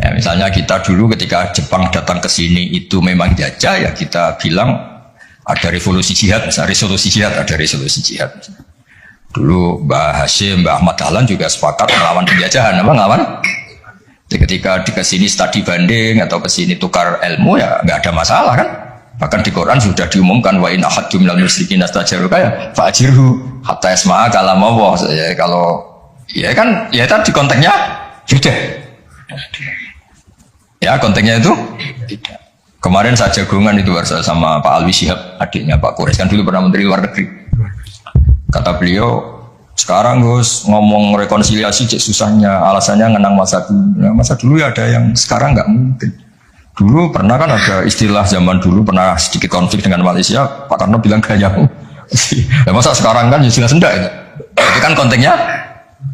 Ya, misalnya kita dulu ketika Jepang datang ke sini itu memang jajah ya kita bilang ada revolusi jihad, misalnya resolusi jihad, ada resolusi jihad. Dulu Mbah Hashim, Mbah Ahmad Dahlan juga sepakat melawan penjajahan, apa ngelawan? Jadi ketika di kesini studi banding atau kesini tukar ilmu ya nggak ada masalah kan? Bahkan di Quran sudah diumumkan wa in ahadum minal musyrikin astajaruka ya fa'ajirhu hatta yasma'a kalam Allah. Ya, kalau ya kan ya tadi konteksnya beda. Ya konteksnya itu tidak. Kemarin saya jagungan itu sama Pak Alwi Syihab, adiknya Pak Quraisy kan dulu pernah menteri luar negeri. Kata beliau, sekarang Gus ngomong rekonsiliasi cek susahnya, alasannya ngenang masa dulu. Nah, masa dulu ya ada yang sekarang nggak mungkin. Dulu pernah kan ada istilah zaman dulu pernah sedikit konflik dengan Malaysia, Pak Karno bilang gayamu. Ya, masa sekarang kan jelas enggak itu. Itu kan konteksnya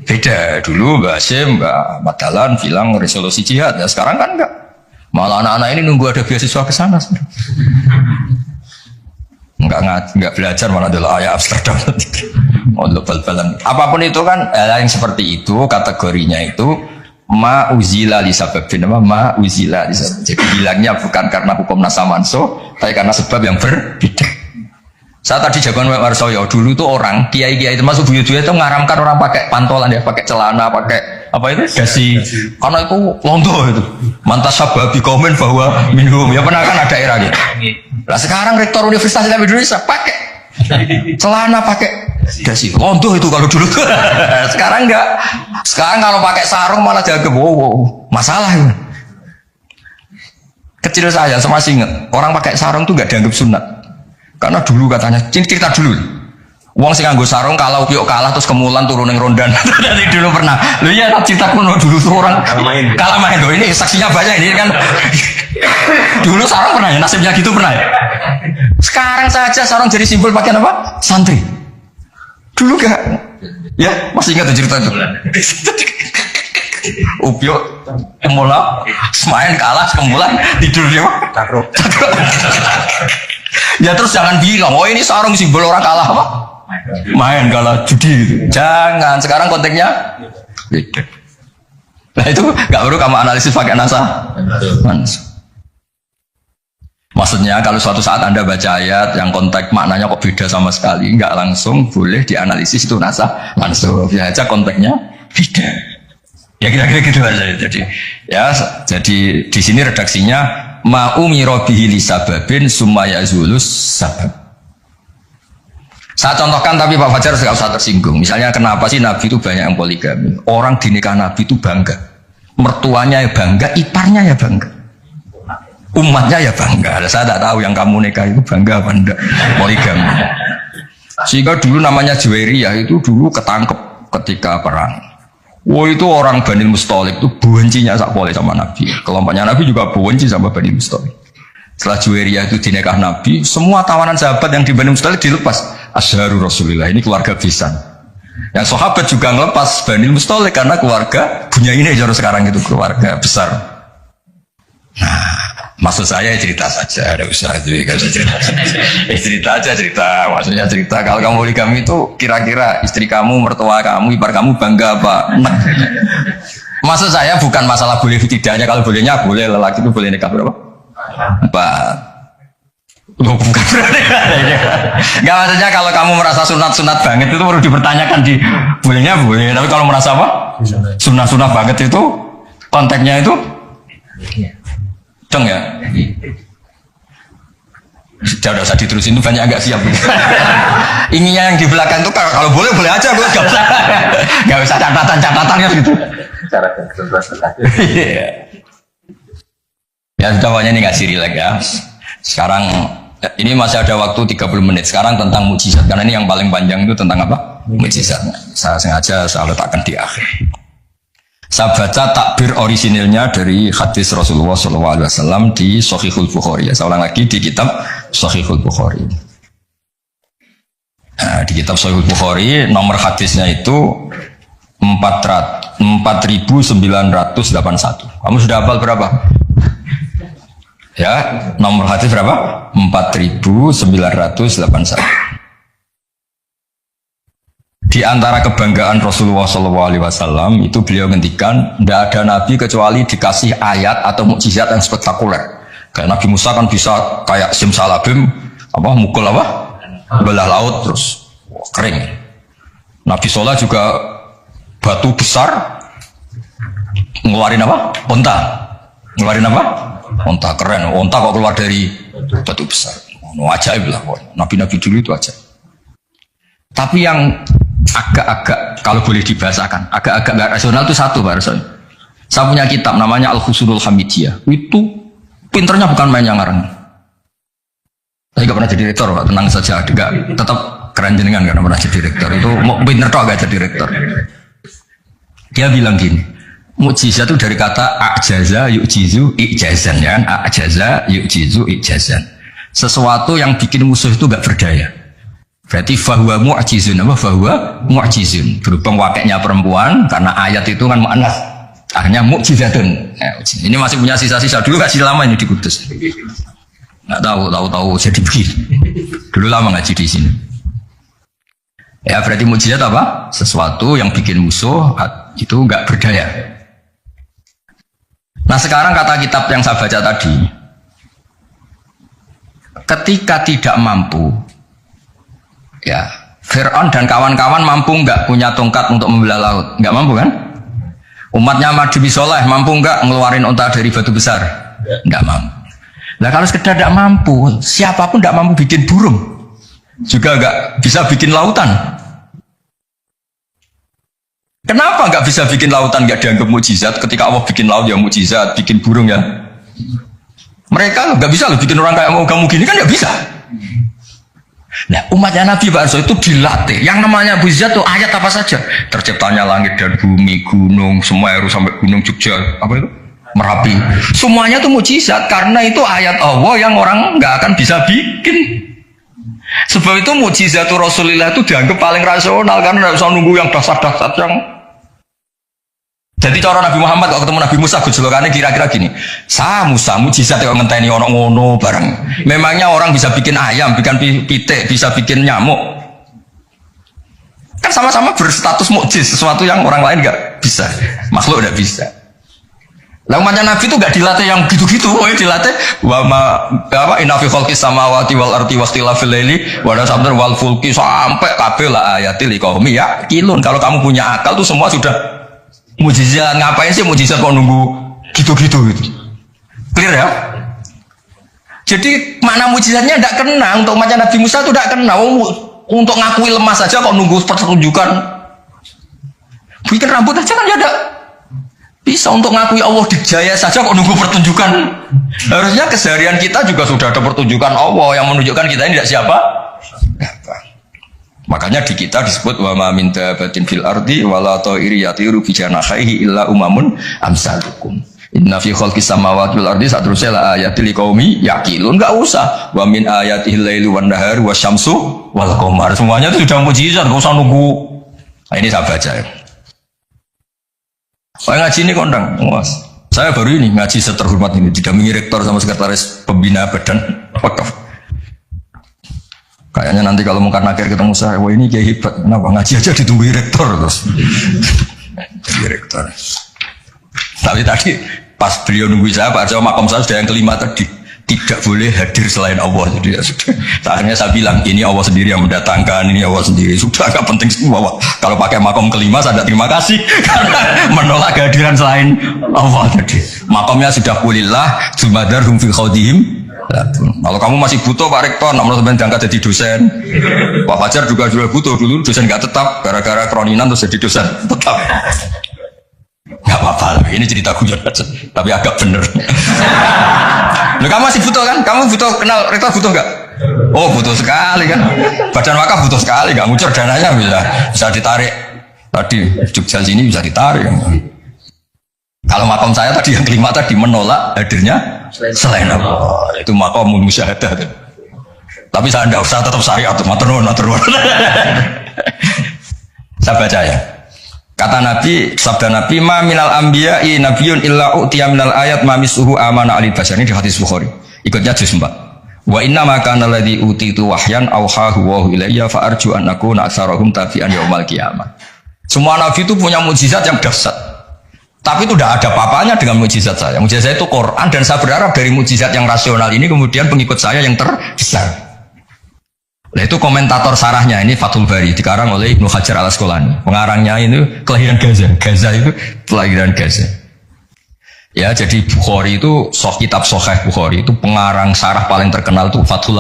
beda. Dulu Mbak Hashim, Mbak Madalan bilang resolusi jihad, ya sekarang kan enggak. Malah anak-anak ini nunggu ada beasiswa ke sana. Enggak belajar malah adalah ayah Amsterdam. Bal-balan. Apapun itu kan yang seperti itu kategorinya itu ma uzila li sababin, ma uzila li sababin. Jadi bilangnya bukan karena hukum nasa manso, tapi karena sebab yang berbeda. Saya tadi jagoan Pak Warsoyo dulu tuh orang kiai-kiai termasuk buyut-buyut itu ngaramkan orang pakai pantolan ya, pakai celana, pakai apa itu dasi, karena itu londo itu. Mantas sababi komen bahwa minum ya pernah kan ada era gitu. Nah sekarang rektor Universitas Islam Indonesia pakai celana, pakai dasi, londo itu kalau dulu tuh. Sekarang enggak. Sekarang kalau pakai sarung malah jaga wow, masalah itu. Kecil saya masih ingat orang pakai sarung tuh enggak dianggap sunat. Karena dulu katanya, cerita dulu. Uang sih nganggo sarung kalau piok kalah terus kemulan turun yang rondan. Dari dulu pernah. Lu ya cerita kuno dulu tuh orang kalah main loh. Ini saksinya banyak ini kan. Dulu sarung pernah ya, nasibnya gitu pernah ya. Sekarang saja sarung jadi simbol pakaian apa? Santri. Dulu gak? Ya masih ingat cerita itu. Upiok kemulan, main kalah kemulan tidur dia. Takruk. Ya terus jangan bilang, oh ini sarung simbol orang kalah apa? Main kalah judi gitu. Jangan, sekarang konteksnya beda. Nah itu gak perlu kamu analisis pakai nasa. Maksudnya kalau suatu saat Anda baca ayat yang konteks maknanya kok beda sama sekali, nggak langsung boleh dianalisis itu nasa langsung. Ya aja konteksnya beda. Ya kira-kira gitu aja. Jadi di sini redaksinya ma'umiro bihi li sababin summa yazulus sabab. Saya contohkan tapi Pak Fajar nggak usah tersinggung. Misalnya kenapa sih Nabi itu banyak yang poligami? Orang di nikah Nabi itu bangga. Mertuanya ya bangga, iparnya ya bangga. Umatnya ya bangga. Saya tidak tahu yang kamu nikah itu bangga apa enggak poligami. Sehingga dulu namanya Juwairiyah itu dulu ketangkep ketika perang. Wah itu orang Bani Mustalik itu bencinya sak boleh sama Nabi. Kelompoknya Nabi juga benci sama Bani Mustalik. Setelah Juwairiyah itu dinekah Nabi, semua tawanan sahabat yang di Bani Mustalik dilepas. Asyharu Rasulillah, ini keluarga besan. Yang sahabat juga ngelepas Bani Mustalik karena keluarga punya ini jauh sekarang itu keluarga besar. Nah, maksud saya cerita saja, ada usaha itu cerita aja cerita, maksudnya cerita. Kalau kamu poligami itu kira-kira istri kamu, mertua kamu, ipar kamu bangga apa? Nah. Maksud saya bukan masalah boleh tidaknya, kalau bolehnya boleh lelaki itu boleh nikah berapa? 4. Loh, bukan berarti. Enggak, maksudnya kalau kamu merasa sunat-sunat banget itu perlu dipertanyakan di bolehnya boleh. Tapi kalau merasa apa? Sunat-sunat banget itu konteksnya itu dong ya. Sudah usah diterusin itu banyak agak siap. Inginnya yang di belakang itu kalau boleh boleh aja gue nggak usah catatan-catatannya gitu. Cara konsentrasi. Ya sudah pokoknya ini ngasih relax ya. Sekarang ini masih ada waktu 30 menit. Sekarang tentang mukjizat karena ini yang paling panjang itu tentang apa? Mukjizat. Saya sengaja saya letakkan di akhir. Saya baca takbir orisinilnya dari hadis Rasulullah SAW di Shahihul Bukhari. Ya, saya ulang lagi di kitab Shahihul Bukhari. Nah, di kitab Shahihul Bukhari nomor hadisnya itu 4981. Kamu sudah hafal berapa? Ya, nomor hadis berapa? 4981. Di antara kebanggaan Rasulullah SAW itu beliau ngendikan, tidak ada nabi kecuali dikasih ayat atau mukjizat yang spektakuler. Kayak Nabi Musa kan bisa kayak simsalabim, apa mukul apa, belah laut terus kering. Nabi Soleh juga batu besar, ngeluarin apa? Onta, ngeluarin apa? Onta keren, onta kok keluar dari batu besar. Ajaib lah, nabi-nabi dulu itu ajaib. Tapi yang agak-agak kalau boleh dibahasakan, agak-agak gak rasional itu satu Pak Rasul. Saya punya kitab namanya Al-Husunul Hamidiyah. Itu pinternya bukan main yang ngarang. Saya gak pernah jadi rektor, Pak. Tenang saja, tetap keren jenengan gak pernah jadi rektor. Itu mau pinter toh gak jadi rektor. Dia bilang gini, mukjizat itu dari kata ajaza yu'jizu i'jazan, ya kan? Ajaza yu'jizu i'jazan. Sesuatu yang bikin musuh itu gak berdaya. Berarti fahuwa mu'jizun, apa fahuwa mu'jizun. Berhubung wakilnya perempuan, karena ayat itu kan mu'annas. Akhirnya mu'jizatun. Ya, ini masih punya sisa-sisa. Dulu kasih lama ini di Kudus. Nggak tahu jadi begini. Dulu lama ngaji di sini. Ya berarti mukjizat apa? Sesuatu yang bikin musuh itu nggak berdaya. Nah sekarang kata kitab yang saya baca tadi, ketika tidak mampu, ya Fir'aun dan kawan-kawan mampu nggak punya tongkat untuk membelah laut? Nggak mampu kan? Umatnya Nabi Soleh mampu nggak ngeluarin unta dari batu besar? Nggak mampu. Nah kalau sekedar nggak mampu, siapapun nggak mampu bikin burung, juga nggak bisa bikin lautan. Kenapa nggak bisa bikin lautan, nggak dianggap mukjizat? Ketika Allah bikin laut ya mukjizat, bikin burung ya. Mereka nggak bisa loh bikin orang kayak kamu gini kan nggak bisa. Nah umatnya Nabi Bakso itu dilatih. Yang namanya mukjizat itu ayat apa saja. Terciptanya langit dan bumi, gunung, semua harus sampai gunung Jogja, apa itu? Merapi. Semuanya itu mukjizat karena itu ayat Allah yang orang nggak akan bisa bikin. Sebab itu mukjizat Rasulullah itu dianggap paling rasional karena tidak usah nunggu yang dasar-dasar yang. Jadi cara Nabi Muhammad kalau ketemu Nabi Musa gejolokannya kira-kira gini. Musa mukjizat yang ngenteni orang ngono bareng. Memangnya orang bisa bikin ayam, bikin pitik, bisa bikin nyamuk. Kan sama-sama berstatus mukjiz, sesuatu yang orang lain nggak bisa, makhluk nggak bisa. Lah umatnya Nabi itu gak dilatih yang gitu-gitu, dilatih inna fi khalqis samawati wal ardi wakhtilafil laili wa sabr wal fulki sampai kabeh la ayatil liqaumi yaqilun. Kalau kamu punya akal tuh semua sudah mukjizat. Ngapain sih mukjizat kok nunggu gitu-gitu gitu. Clear ya? Jadi makna mukjizatnya tidak kena. Untuk umatnya Nabi Musa itu tidak kena. Untuk ngakui lemah saja kok nunggu pertunjukan. Bikin rambut aja kan ya ada. Bisa untuk ngakui Allah dijaya saja kok nunggu pertunjukan. Harusnya keseharian kita juga sudah ada pertunjukan Allah yang menunjukkan kita ini tidak siapa. Makanya di kita disebut wa ma min dabatin fil ardi wala ta'iri yatiru bi janahihi illa umamun amsalukum. Inna fi khalqis samawati wal ardi satrusel ayatil liqaumi yaqilun. Enggak usah wa min ayatihil laili wan nahari wasyamsu wal qamar. Semuanya itu sudah mukjizat, enggak usah nunggu. Nah, ini saya baca ya. Saya ngaji ini kondang, mas. Saya baru ini ngaji seterhormat ini, didampingi rektor sama sekretaris pembina badan wakaf. Kayaknya nanti kalau Mungkar Nakir ketemu saya, wah ini kayak hebat. Kenapa ngaji aja ditunggu rektor terus? Jadi rektor. Tapi tadi pas beliau nunggu saya, Pak Arjo makom saya sudah yang kelima tadi. tidak boleh hadir selain Allah. Jadi ya sudah. Akhirnya saya bilang ini Allah sendiri yang mendatangkan, ini Allah sendiri. Sudah agak penting semua. Kalau pakai makom kelima saya terima kasih karena menolak kehadiran selain Allah tadi. Makomnya sudah kulillah, jumadarhum fi khaudihim. Kalau kamu masih butuh Pak Rektor, nomor sampai diangkat jadi dosen. Pak Fajar juga butuh dulu dosen nggak tetap, gara-gara kroninan terus jadi dosen tetap. Nggak apa-apa, ini cerita guyon aja, tapi agak bener. Loh, kamu masih butuh kan? Kamu butuh kenal rektor butuh nggak? Oh butuh sekali kan? Badan wakaf butuh sekali, nggak ngucur dananya bisa ditarik. Tadi Jogja sini bisa ditarik. Kalau makom saya tadi yang kelima tadi menolak hadirnya selain Allah, itu makom musyahadah. Tapi saya tidak usah tetap syariat, matur nuwun. Saya baca ya. Kata Nabi, sabda Nabi, ma minal anbiya'i nabiyyun illa u'tiya minal ayat ma misuhu amana ali basyar. Ini di hadis Bukhari. Ikutnya juz 4. Wa inna ma kana alladhi utitu wahyan awhahu wa ilayya fa arju an akuna aktsarahum tabi'an yaumal qiyamah. Semua nabi itu punya mukjizat yang dahsyat. Tapi itu tidak ada papanya dengan mukjizat saya. Mukjizat saya itu Quran, dan saya berharap dari mukjizat yang rasional ini kemudian pengikut saya yang terbesar. Nah, itu komentator sarahnya ini Fathul Bari dikarang oleh Ibnu Hajar al-Asqalani. Pengarangnya itu kelahiran Gaza. Gaza itu kelahiran Gaza. Ya, jadi Bukhari itu kitab Sahih Bukhari itu pengarang sarah paling terkenal itu Fathul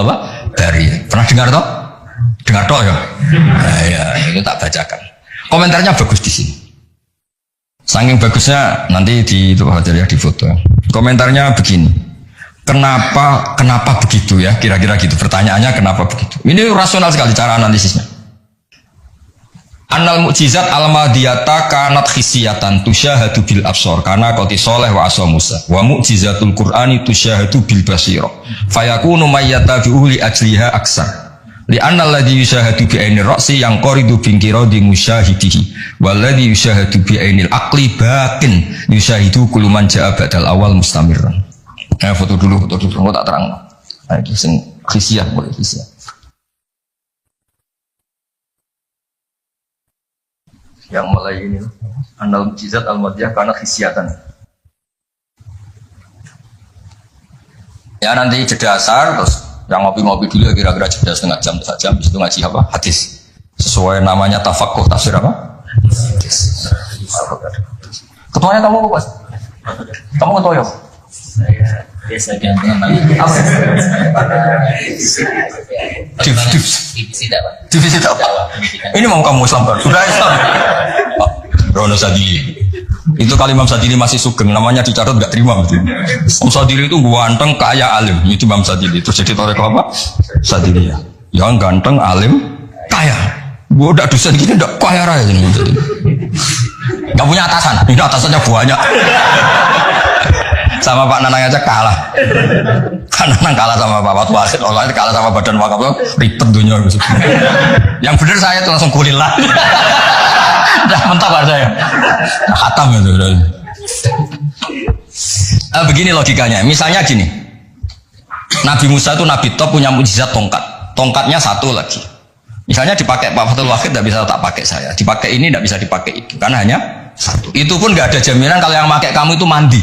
Bari. Pernah dengar toh? Dengar toh ya? Nah, ya, itu tak bacakan. Komentarnya bagus di sini. Saking bagusnya nanti di itu Hajar ya di foto. Komentarnya begini. Kenapa begitu ya? Kira-kira gitu. Pertanyaannya kenapa begitu? Ini rasional sekali cara analisisnya. Annal mukjizat al-madiyata kanat khisiyatan tusyahadu bil absor karena qati soleh wa asa Musa. Wa mukjizatul Qur'ani tusyahadu bil basira. Fayakunu mayyatabi'u li ajliha aksar. Li anna alladhi yusyahadu bi ainir ra'si yang qaridu bin qiradi musyahidihi. Walladhi yusyahadu bi ainil aqli baqin yusyahidu kullu man ja'a ba'dal awal mustamirran. Foto dulu, mau tak terang. Lagi sing khisiah, boleh khisiah. Yang mulai ini, Annal mukjizat al-madiyah karena khisiatan. Ya nanti jeda asar, terus yang ngopi-ngopi dulu ya kira-kira jeda setengah jam, 1 jam, itu ngaji apa? Hadis. Sesuai namanya tafakuh, tafsir apa? Hadis. Ketuanya kamu apa, Mas? Kamu ketua ya? Saya biasa gantian lagi. Divisi dakwah. Ini mau kamu Islam kan? Sudah Islam. Rono Sadili. Itu kali Imam Sadili masih sugeng, namanya dicatat nggak terima betul. Imam Sadili itu ganteng, kaya, alim. Itu Imam Sadili. Terus jadi toreko apa? Sadili ya. Yang ganteng, alim, kaya. Gua udah dosen gini udah kaya raya ini. Gak punya atasan. Ini atasannya banyak. Sama Pak Nanang aja kalah. Kan Nanang kalah sama Pak Watu Wasid, Allah itu kalah sama Badan Wakaf, ribet dunia. Yang benar saya itu langsung kulillah. Udah mentok saya. Khatam itu. Begini logikanya. Misalnya gini. Nabi Musa itu Nabi top punya mukjizat tongkat. Tongkatnya satu lagi. Misalnya dipakai Pak Fathul Wahid tidak bisa tak pakai saya. Dipakai ini tidak bisa dipakai itu. Karena hanya satu. Itu pun nggak ada jaminan kalau yang pakai kamu itu mandi.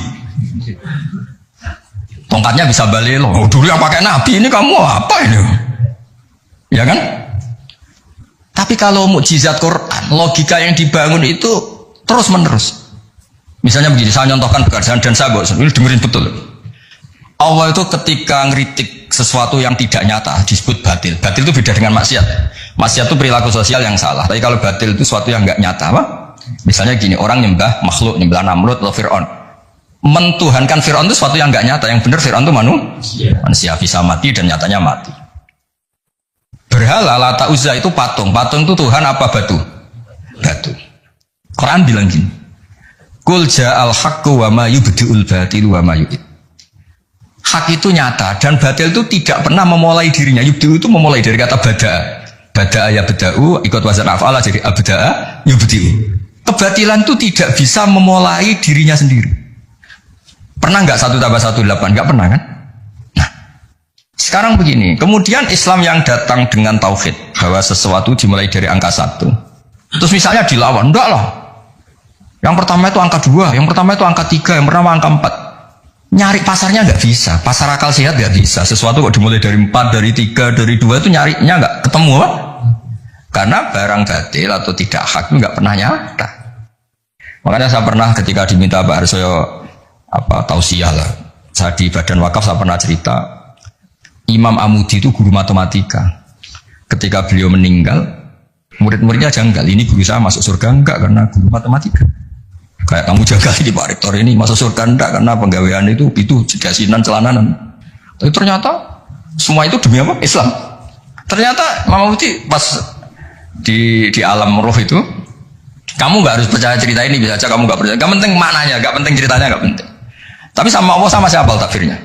Tongkatnya bisa balik loh. Oh, dulu yang pakai Nabi ini kamu apa ini? Ya kan? Tapi kalau mukjizat Quran, logika yang dibangun itu terus menerus. Misalnya begini, saya contohkan pekerjaan dan saya bosan. Ini dengerin betul. Allah itu ketika ngeritik sesuatu yang tidak nyata disebut batil. Batil itu beda dengan maksiat. Maksiat itu perilaku sosial yang salah. Tapi kalau batil itu sesuatu yang nggak nyata, apa? Misalnya gini, orang nyembah makhluk, nyembah Namrud atau Fir'aun. Mentuhankan Fir'aun itu sesuatu yang nggak nyata. Yang benar Fir'aun itu manusia bisa mati dan nyatanya mati. Berhala Lata Uzza itu patung. Patung itu Tuhan apa batu? Batu. Quran bilang gini. Qul ja'al haqqu wa ma yubdi'ul batilu wa ma yu'id. Hak itu nyata dan batil itu tidak pernah memulai dirinya. Yubdi'u itu memulai dari kata bada'a. Bada'a ya bada'u ikut wazan af'ala jadi abda'a yubdi'u. Kebatilan itu tidak bisa memulai dirinya sendiri. Pernah nggak 1 tambah 1 8? Nggak pernah kan? Nah, sekarang begini. Kemudian Islam yang datang dengan tauhid bahwa sesuatu dimulai dari angka 1. Terus misalnya dilawan, enggak lah. Yang pertama itu angka 2, yang pertama itu angka 3, yang pertama angka 4. nyari pasarnya nggak bisa, pasar akal sehat nggak bisa. Sesuatu kok dimulai dari 4, dari 3, dari 2 itu nyarinya nggak ketemu, apa? Karena barang batil atau tidak hak itu nggak pernah nyata. Makanya saya pernah ketika diminta Pak Arsoyo tausiah lah, saya di Badan Wakaf saya pernah cerita, Imam Amudi itu guru matematika. Ketika beliau meninggal, murid-muridnya janggal, ini guru saya masuk surga enggak karena guru matematika. Kayak kamu jaga ini Pak Rektor ini masuk surga enggak karena penggawaian itu jasinan celananan. Tapi ternyata semua itu demi apa? Islam. Ternyata Imam Amudi pas di alam roh itu, kamu nggak harus percaya cerita ini, bisa aja kamu nggak percaya. Gak penting maknanya, gak penting ceritanya, gak penting. Tapi sama Allah sama siapa takfirnya?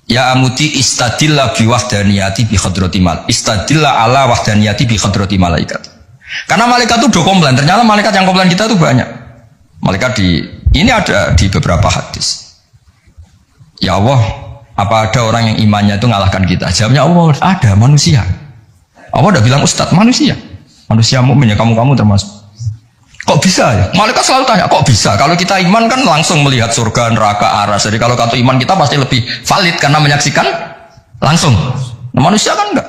Ya Amudi istadillah bi wahdaniyati bi khadrati mal. Istadillah ala wahdaniyati bi khadrati malaikat. Karena malaikat itu udah komplain. Ternyata malaikat yang komplain kita itu banyak. Malaikat ini ada di beberapa hadis. Ya Allah, apa ada orang yang imannya itu ngalahkan kita? Jawabnya Allah, ada manusia. Allah udah bilang ustadz manusia. Manusia mukmin ya, kamu termasuk. Kok bisa ya? Malaikat selalu tanya, kok bisa? Kalau kita iman kan langsung melihat surga, neraka, aras. Jadi kalau kartu iman kita pasti lebih valid karena menyaksikan langsung. Nah, manusia kan enggak.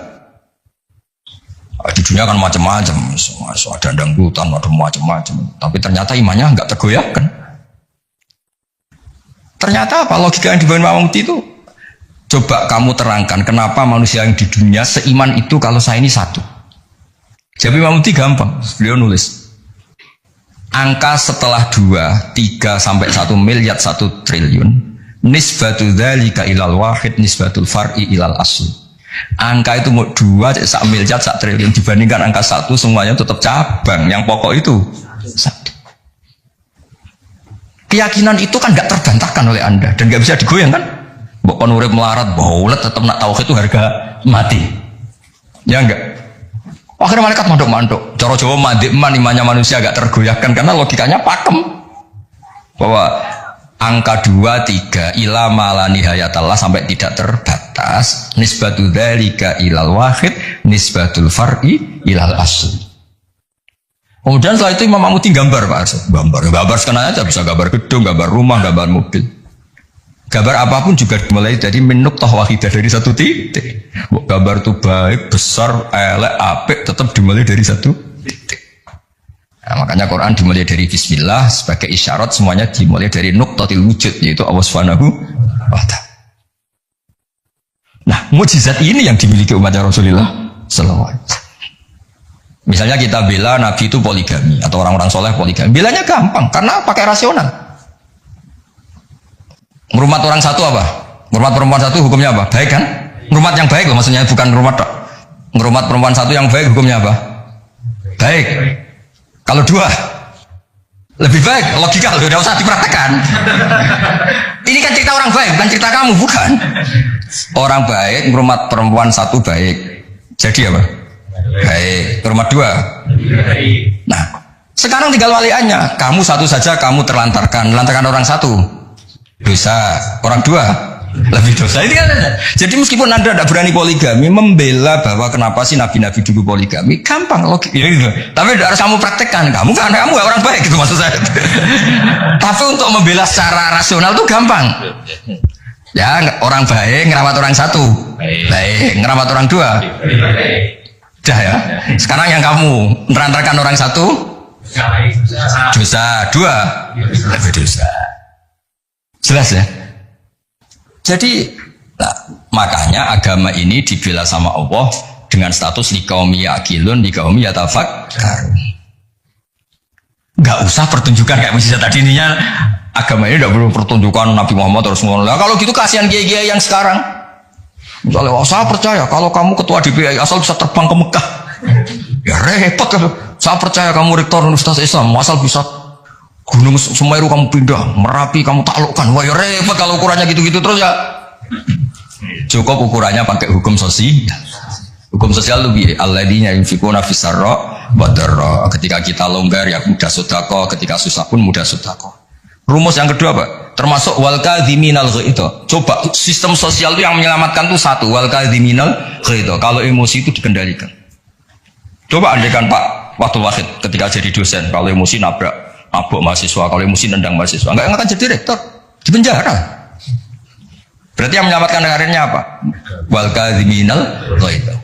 Di dunia kan macam-macam, ada dangdutan, ada macam-macam. Tapi ternyata imannya enggak tergoyahkan. Ternyata apa? Logika yang dibangun Imam Amudi itu, coba kamu terangkan kenapa manusia yang di dunia seiman itu kalau saya ini satu. Jadi Imam Amudi gampang, beliau nulis. Angka setelah 2, 3 sampai 1 miliar 1 triliun nisbatu dzalika ilal wahid nisbatul far'i ilal asl. Angka itu 2 1 miliar 1 triliun dibandingkan angka 1 semuanya tetap cabang, yang pokok itu 1. Keyakinan itu kan gak terbantahkan oleh Anda dan gak bisa digoyang kan? Mbok kon urip melarat baulet tetap nak tauhid itu harga mati. Ya enggak? Akhirnya malaikat manduk-manduk. Cara Jawa mandik man imannya manusia agak tergoyahkan karena logikanya pakem. Bahwa angka 2, 3 ila mala nihayatallah sampai tidak terbatas. Nisbatu dzalika ilal wahid nisbatul far'i ilal asl. Kemudian setelah itu Imam Amudi gambar Pak Arso. Gambar sekarang aja bisa gambar gedung, gambar rumah, gambar mobil. Gambar apapun juga dimulai dari minuk toh wahidah dari 1 titik. Gambar itu baik, besar, elek, apik tetap dimulai dari 1 titik. Nah, makanya Quran dimulai dari Bismillah sebagai isyarat semuanya dimulai dari nuqtatil wujud yaitu Allah Subhanahu wa ta'ala. Nah, mukjizat ini yang dimiliki umat Rasulullah sallallahu alaihi wasallam. Misalnya kita bela Nabi itu poligami atau orang-orang soleh poligami, belanya gampang karena pakai rasional. Merumat orang satu apa? Merumat perempuan satu hukumnya apa? Baik kan? Merumat yang baik loh maksudnya, bukan merumat tak. Merumat perempuan satu yang baik hukumnya apa? Baik. Kalau 2 lebih baik, logika loh, tidak usah dipraktekkan. Ini kan cerita orang baik, bukan cerita kamu, bukan. Orang baik merumat perempuan satu baik. Jadi apa? Baik. Merumat 2. Nah, sekarang tinggal waliannya. Kamu satu saja kamu terlantarkan orang satu. Dosa, orang 2 lebih dosa. Ini kan. Jadi meskipun Anda tidak berani poligami, membela bahwa kenapa sih nabi-nabi dulu poligami, gampang logik. Ya, gitu. Tapi tidak harus kamu praktekkan. Kamu orang baik gitu maksud saya. Tapi untuk membela secara rasional itu gampang. Ya, orang baik ngerawat orang satu, baik ngerawat orang 2. Dah ya. Sekarang yang kamu menerantarkan orang satu, dosa 2 lebih dosa. Jelas ya. Jadi makanya agama ini dibela sama Allah dengan status liqaumi yaqilun liqaumi yatafakkarun. Enggak usah pertunjukan kayak mujizat tadi ininya. Agama ini tidak perlu pertunjukan Nabi Muhammad terus ngomong. Kalau gitu kasihan kiai-kiai yang sekarang. Misalnya, saya percaya kalau kamu ketua DPI asal bisa terbang ke Mekah. Ya repot kalau. Saya percaya kamu rektor Universitas Islam asal bisa Gunung Semeru kamu pindah, Merapi kamu taklukkan. Wah ya repot kalau ukurannya gitu-gitu terus ya. Cukup ukurannya pakai hukum sosial. Hukum sosial lebih alladzina yunfikuna fis-sarra wa dharra. Ketika kita longgar ya mudah sedekah, ketika susah pun mudah sedekah. Rumus yang kedua Pak, termasuk wal kadhiminal ghaidha. Coba sistem sosial itu yang menyelamatkan itu satu, wal kadhiminal ghaidha. Kalau emosi itu dikendalikan. Coba andaikan Pak Waktu Wahid ketika jadi dosen, kalau emosi nabrak mahasiswa, kalau emosi nendang mahasiswa, enggak akan jadi rektor, di penjara. Berarti yang menyelamatkan karirnya apa? Wal kadhiminal ghaidh.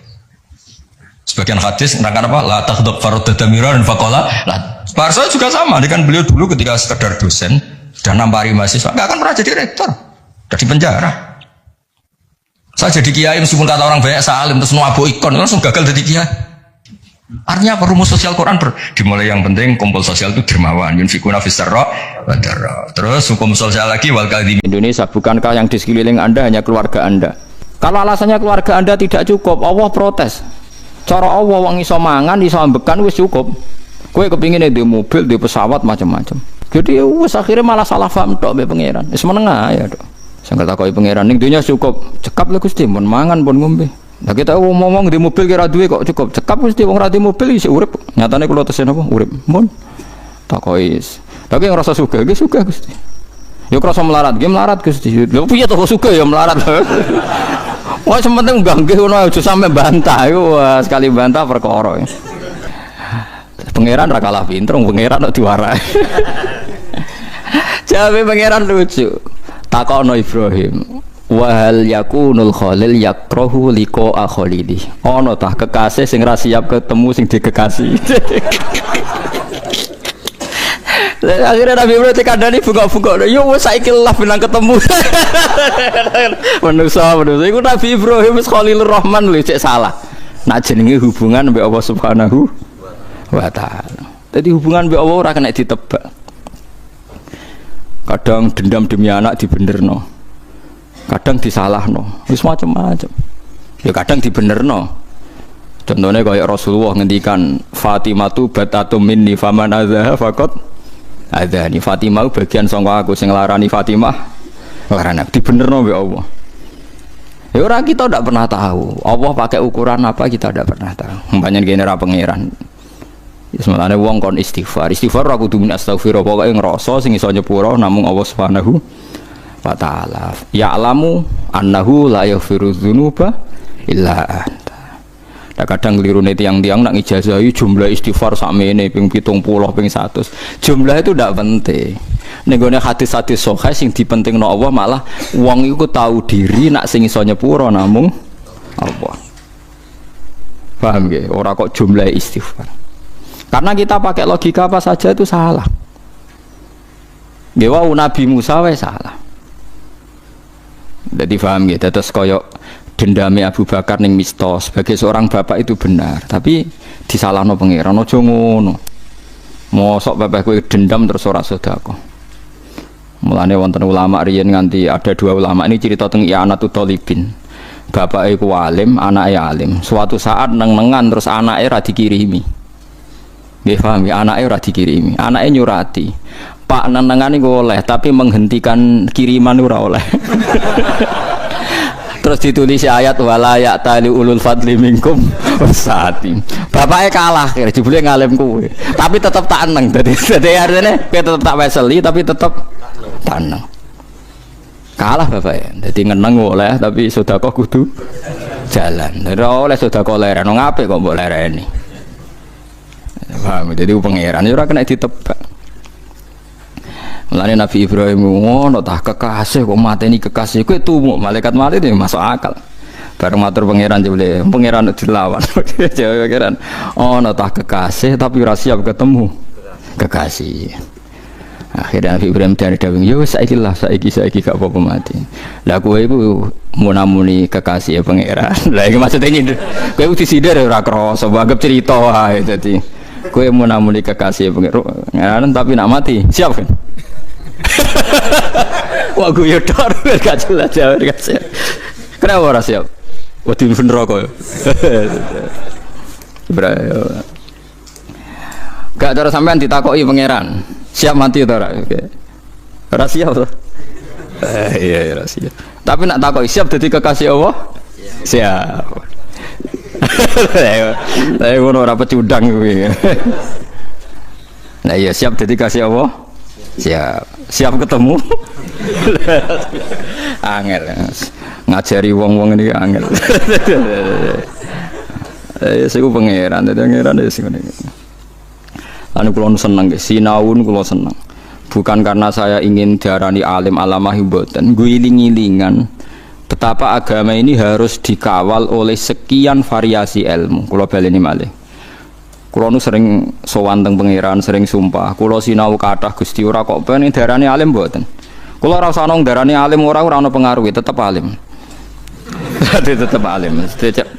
Sebagian hadis nerangkan apa? La taghdab faradadamiran faqala. Lah, Parsa juga sama. Dia kan beliau dulu ketika sekedar dosen sudah nampari mahasiswa, enggak akan pernah jadi rektor. Sudah di penjara. Saya jadi kiai meskipun kata orang banyak salim terus nuabu ikon langsung gagal jadi kiai. Artinya apa? Rumus sosial Quran dimulai yang penting kumpul sosial itu dermawan, yunfikuna fis-sarra wa dharra. Terus hukum sosial lagi wal kadhim. Indonesia, bukankah yang di sekeliling Anda hanya keluarga Anda? Kalau alasannya keluarga Anda tidak cukup, Allah protes. Cara Allah wong iso mangan, iso ambekan wis cukup. Kowe kepingin di mobil, di pesawat macam-macam. Jadi wis akhirnya malah salah paham tok mbek pangeran. Wis meneng ae tok. Sing ketakoki pangeran ning dunya cukup. Cekap lho Gusti, mun mangan pun ngombe. Nah kita ngomong di mobil kira duwe kok cukup. Cekap Gusti wong ra di mobil iso urip. Nyatane kula tesen apa? Urip. Mun takoki. Tapi ngrasa sugih, nggih sugih Gusti. Ya krasa melarat, nggih melarat Gusti. Lha piye to kok sugih ya melarat. Wah sementing nggih ngono aja sampe bantah iku sekali bantah perkara. Pangeran ra kalah pinter, pangeran kok diwarai. Jawabe pangeran lucu. Takono Ibrahim, wa hal yakunul khalil yakrahu liqa khalili. Ana tah kekasih sing ra siap ketemu sing dikekasih. Akhirnya Nabi Ibrahim dikandani buka-buka. Yo wis saiki lah benang ketemu. Manusa iku Nabi Ibrahim wis Khalilur Rahman lho cek salah. Nak jenenge hubungan mbek Allah Subhanahu wa taala. Dadi hubungan mbek Allah ora kena ditebak. Kadang dendam demi anak dibenerno. Kadang disalahno. Wis macam-macam. Ya kadang dibenerno. Contohnya kayak Rasulullah ngendikan Fatimatu batatum minni faman adzaha faqat adani. Fatimah bagian sangka aku sing nglarani Fatimah nglarani dibenerno mbek Allah. Ya ora kita ndak pernah tahu. Allah pakai ukuran apa kita ndak pernah tahu. Umpamane kene ra pangeran. Sebenarnya wong kon istighfar ora kudu min astaghfirullah pokoke ngrasa sing iso nyepuro namung Allah Subhanahu wa taala. Ya'lamu annahu la yaghfiru dzunuba illa anta. Kadang kelirune tiang-tiang nak ngijazahi jumlah istighfar sakmene ping 70 ping 100. Jumlah itu ndak penting. Ning gone hadis-hadis sahih sing dipentingno Allah malah wong iku tahu diri nak sing iso nyepuro namung Allah. Paham nggih? Ora kok jumlah istighfar. Karena kita pakai logika apa saja itu salah. Dewa Nabi Musa wae salah. Jadi paham gitu. Terus koyok dendame Abu Bakar ning Mista sebagai seorang bapak itu benar, tapi disalahno pangeran aja ngono. Mosok bapak kowe dendam terus ora sedekah. Mulane wonten ulama riyen nganti ada dua ulama ini cerita teng I'anatul Thalibin. Bapak iku alim, anake alim. Suatu saat neng-nengan terus anake ra dikirimi. Nggih paham ya, anake ora dikirimi. Anake nyurati. Pak nenengan iku oleh, tapi menghentikan kiriman ora oleh. Terus ditulis ayat wala ya'tali ulul fadli minkum wasati. Bapaknya kalah, kira jebule ngalim kuwe. Tapi tetap tak eneng. Dadi artine kowe tetep tak weseli tapi tetep tak eneng. Kalah bapaknya. Dadi ngeneng oleh tapi sedekah kudu jalan. Ora oleh sedekah leren. Wong apik kok mbok lereni. Paham, jadi pangeran ora kena ditebak. Mulane Nabi Ibrahim ngono tah kekasih kok mateni kekasih kowe tumuk malaikat mati itu masuk akal. Bareng matur pangeran jebule, pangeran dilawan. Jawab pangeran, ono tah kekasih tapi ora siap ketemu kekasih. Akhirnya Nabi Ibrahim dari dawing, yo saiki gak apa-apa mati. Lah kowe iku munamuni kekasih ya pangeran. Lah iki maksudnya nyindir. Kowe disindir ora krasa, anggap cerita wae dadi. Kowe munamuni kekasih pangeran tapi nak mati, siap kan? Wah gue yodor gak jelas jawab kasih. Kenapa ora siap? Wedi neraka. Ibrahim. Gak cara sampean ditakoki pangeran. Siap mati to ora? Ora siap to? Iya ora siap. Tapi nak takoki siap dadi kekasih Allah? Siap. Lah ngono ora pecundang kuwi. Nah iya siap dadi kekasih Allah? Siap ketemu. Angel ngajari wong-wong ini angel. Saya pangeran, pangeran sing ngene. Anu kula seneng, sinawun kula seneng. Bukan karena saya ingin diarani alim alamah mboten, guling-gilingan betapa agama ini harus dikawal oleh sekian variasi ilmu. Kula baleni malih. Kula nu sering sowan teng pangeran, sering sumpah. Kula sinau kathah Gusti ora kok ben darane alim mboten. Kula ora usah nang darane alim ora ono pengaruhe, tetep alim. Tetep alim.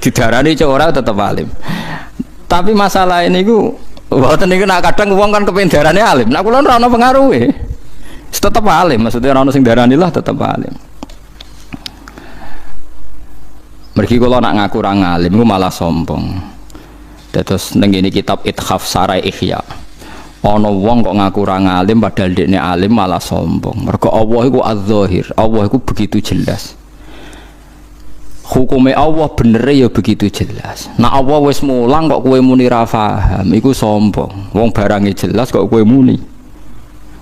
Didarani cek ora tetep alim. Tapi masalah ini ku mboten niku nak kadang wong kan kepen darane alim. Nak kula ora ono pengaruhe. Tetep alim, maksudnya ora ono sing darani lah tetep alim. Mergi kula nak ngaku ora ngalim ku malah sombong. Terus ning ngene kitab Ithaf Sarai Ihya. Ana wong kok ngaku ora ngalim padahal dekne alim malah sombong. Mergo Allah iku az-zahir, Allah iku begitu jelas. Hukume Allah bener ya begitu jelas. Nah Allah wis mulang kok kowe muni ra paham, iku sombong. Wong barange jelas kok kowe muni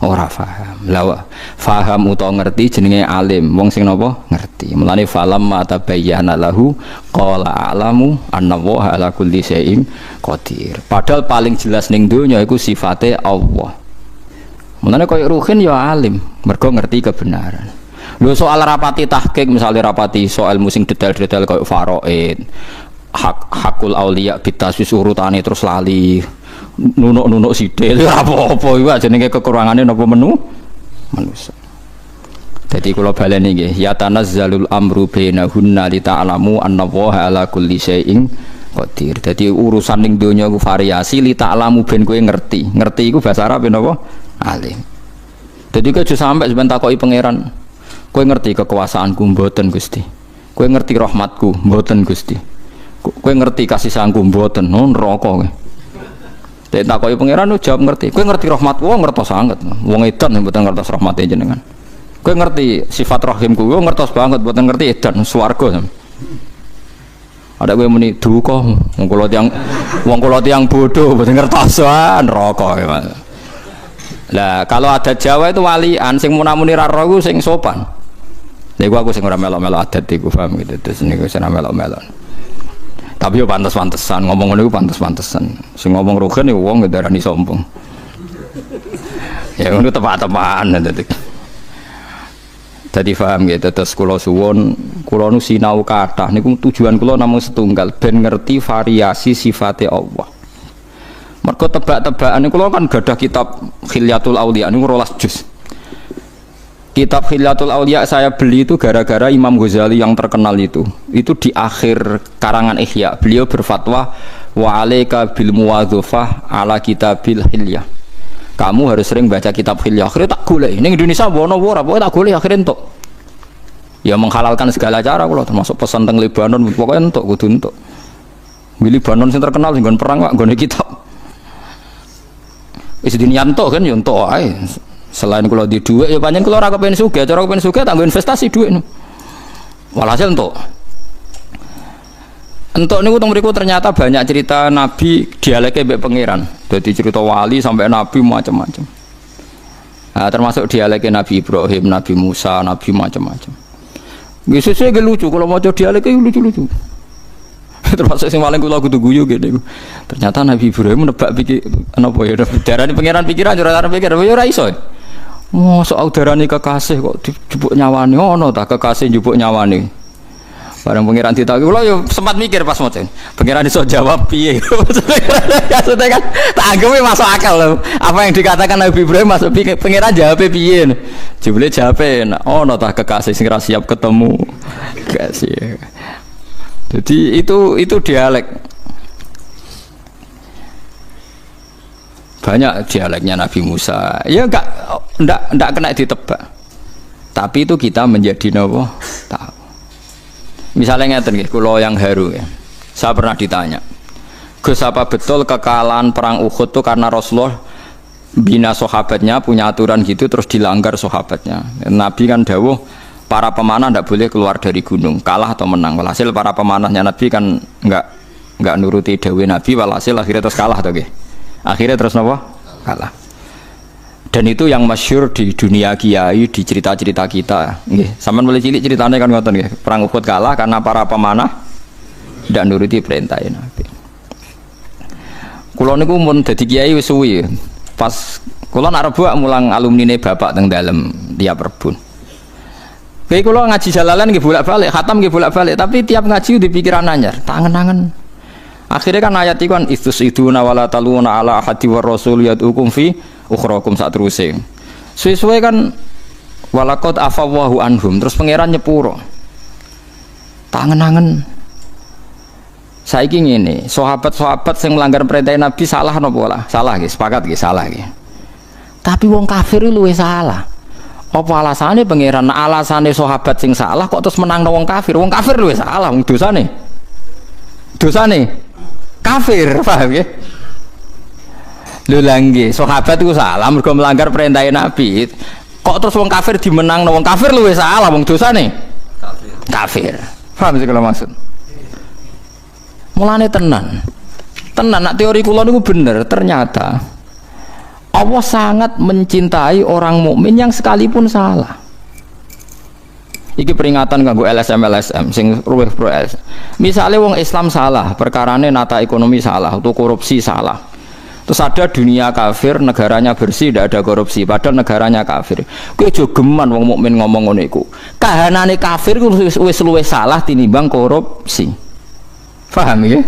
ora paham. Lah paham utawa ngerti jenenge alim. Wong sing napa? Ngerti. Mulane falam mata bayyana lahu qala a'lamu annallaha ala kulli syai'in qadir. Padahal paling jelas ning donya iku sifate Allah. Mulane koyo ruhin ya alim, mergo ngerti kebenaran. Lho soal rapati tahqiq misalnya rapati soal musing detail-detail koyo faraid, hakul auliya bitaswis urutane terus lali. Nunuk-nunuk sithik ora apa-apa iku jenenge kekurangane napa manusa. Dadi kula baleni nggih, ya tanazzalul amru bainahunna li ta'lamu annallaha ala kulli syai'in qadir. Dadi urusan ning donya ku variasi li ta'lamu ben kowe ngerti. Ngerti iku bahasa Arab napa? Alim. Dadi kowe aja sampe sampeyan takoki pangeran, kowe ngerti kekuasaanku mboten Gusti. Kowe ngerti rahmatku mboten Gusti. Kowe ngerti kasih sayangku mboten, neraka kowe. Dek takoki pangeran jawab ngerti. Kowe ngerti rahmat wong ngertos sanget. Wong edan mboten ngertos rahmate jenengan. Kowe ngerti sifat rahimku wong ngertos banget mboten ngerti edan swarga. Ada kowe muni duka wong kula tiyang bodoh mboten ngertos neraka. Lah kalau adat Jawa itu walian sing munamuni ra roh sing sopan. Niku aku sing ora melok-melok adat iku paham gitu. Terus niku sing melok-melok. Tapi yo pantes-pantesan ngomong ngono iku pantes-pantesan. Sing ngomong rogen ya wong ndarani sombong. Ya ngono tepak-tepakan dadi. Dadi paham gitu terus kula suwun kula nu sinau kathah niku tujuan kula namung setunggal ben ngerti variasi sifate Allah. Mergo tebak-tebakan kula kan gadah kitab Khilyatul Auliya niku 12 juz. Kitab Khilyatul Auliya saya beli itu gara-gara Imam Ghazali yang terkenal itu di akhir karangan Ihya beliau berfatwa wa alaika bil muwadzafah ala kitabil hilyah. Kamu harus sering baca kitab hilyah. Akhirnya tak golek ning Indonesia ono ora pokoke tak golek akhirnya entuk. Ya menghalalkan segala cara kula termasuk pesan teng Lebanon pokoke entuk kudu entuk. Di Lebanon sing terkenal sing nggon perang kok nggone kitab. Wis dinyanto kan yo entuk ae. Selain kalau di duit ya panjang kalau ora kepen sugih, cara kepen sugih tak investasi duit. Walhasil entuk niku teng mriku ternyata banyak cerita Nabi dialeke mbek pangeran. Dadi cerita wali sampai Nabi macam-macam. Nah, termasuk dialeke Nabi Ibrahim, Nabi Musa, Nabi macam-macam. Biasanya lucu kalau maca dialeke lucu-lucu. Termasuk sing paling kula kudu guyu ngene iku. Ternyata Nabi Ibrahim nebak pikir napa ya darane pangeran pikiran ora arep pikir ya ora iso. Mosok darane kekasih kok dijupuk nyawane ono ta kekasih njupuk nyawane. Bareng pangeran ditakoki kula yo sempat mikir pas maca. Pangeran iso jawab piye. Maksudnya kan tak anggap masuk akal loh. Apa yang dikatakan Nabi Ibrahim masuk pikir pangeran jawab piye. Jebule jawabe ono ta kekasih sing ra siap ketemu. Kasih. Jadi itu dialek. Banyak dialeknya Nabi Musa. Ya enggak kena ditebak. Tapi itu kita menjadi nopo tahu. Misalnya ngeten nggih, kula yang haru ya. Saya pernah ditanya, Gus apa betul kekalahan perang Uhud itu karena Rasulullah bina sahabatnya punya aturan gitu terus dilanggar sahabatnya. Nabi kan dawuh para pemanah tidak boleh keluar dari gunung, kalah atau menang. Walhasil para pemanahnya Nabi kan enggak nuruti dawuh Nabi, walhasil akhirnya terus kalah tuh nggih. Akhirnya terus napa? Kalah. Dan itu yang masyhur di dunia kiai, di cerita-cerita kita. Nggih, sampean boleh cilik ceritanya kan ngoten nggih. Perang Uhud kalah karena para pemanah tidak nuruti perintah Nabi. Kula niku mun dadi kiai wis suwi. Pas kula nak rebuk mulang alumnine bapak teng dalem tiap rebun. Kayak kalau ngaji jalalan nggih bolak-balik, khatam nggih bolak-balik, tapi tiap ngaji di pikiran anyar, tangan-tangan. Akhirnya kan ayat itu kan istusiduna wala taluna ala ahadi war rasul yad'ukum fi ukhrakum sak teruse. Suwe-suwe kan walaqad afawwahu anhum, terus pangeran nyepuro. Tangan-tangan. Saiki ngene, sahabat-sahabat sing melanggar perintah Nabi salah napa ora? Salah nggih, sepakat nggih, salah nggih. Tapi wong kafir luwih salah. Apa alasannya pangeran? Alasannya sahabat sing salah kok terus menang wong kafir? Wong kafir luwih salah, wong dosane. Dosane kafir, paham ya? Lho nggih, sahabat itu salah mergo melanggar perintah Nabi. Kok terus wong kafir dimenang wong kafir luwih salah, wong dosane kafir. Paham sih kalau maksud? Mulane tenan. Tenan nak teori kula niku bener, ternyata Allah sangat mencintai orang mukmin yang sekalipun salah. Iki peringatan kanggo LSM sing ruweh pro LSM. Misale wong Islam salah, perkarane nata ekonomi salah, atau korupsi salah. Terus ada dunia kafir, negaranya bersih, tidak ada korupsi, padahal negaranya kafir. Kowe aja geman wong mukmin ngomong ngono iku. Kahanane kafir wis luwih salah tinimbang korupsi. Paham ya?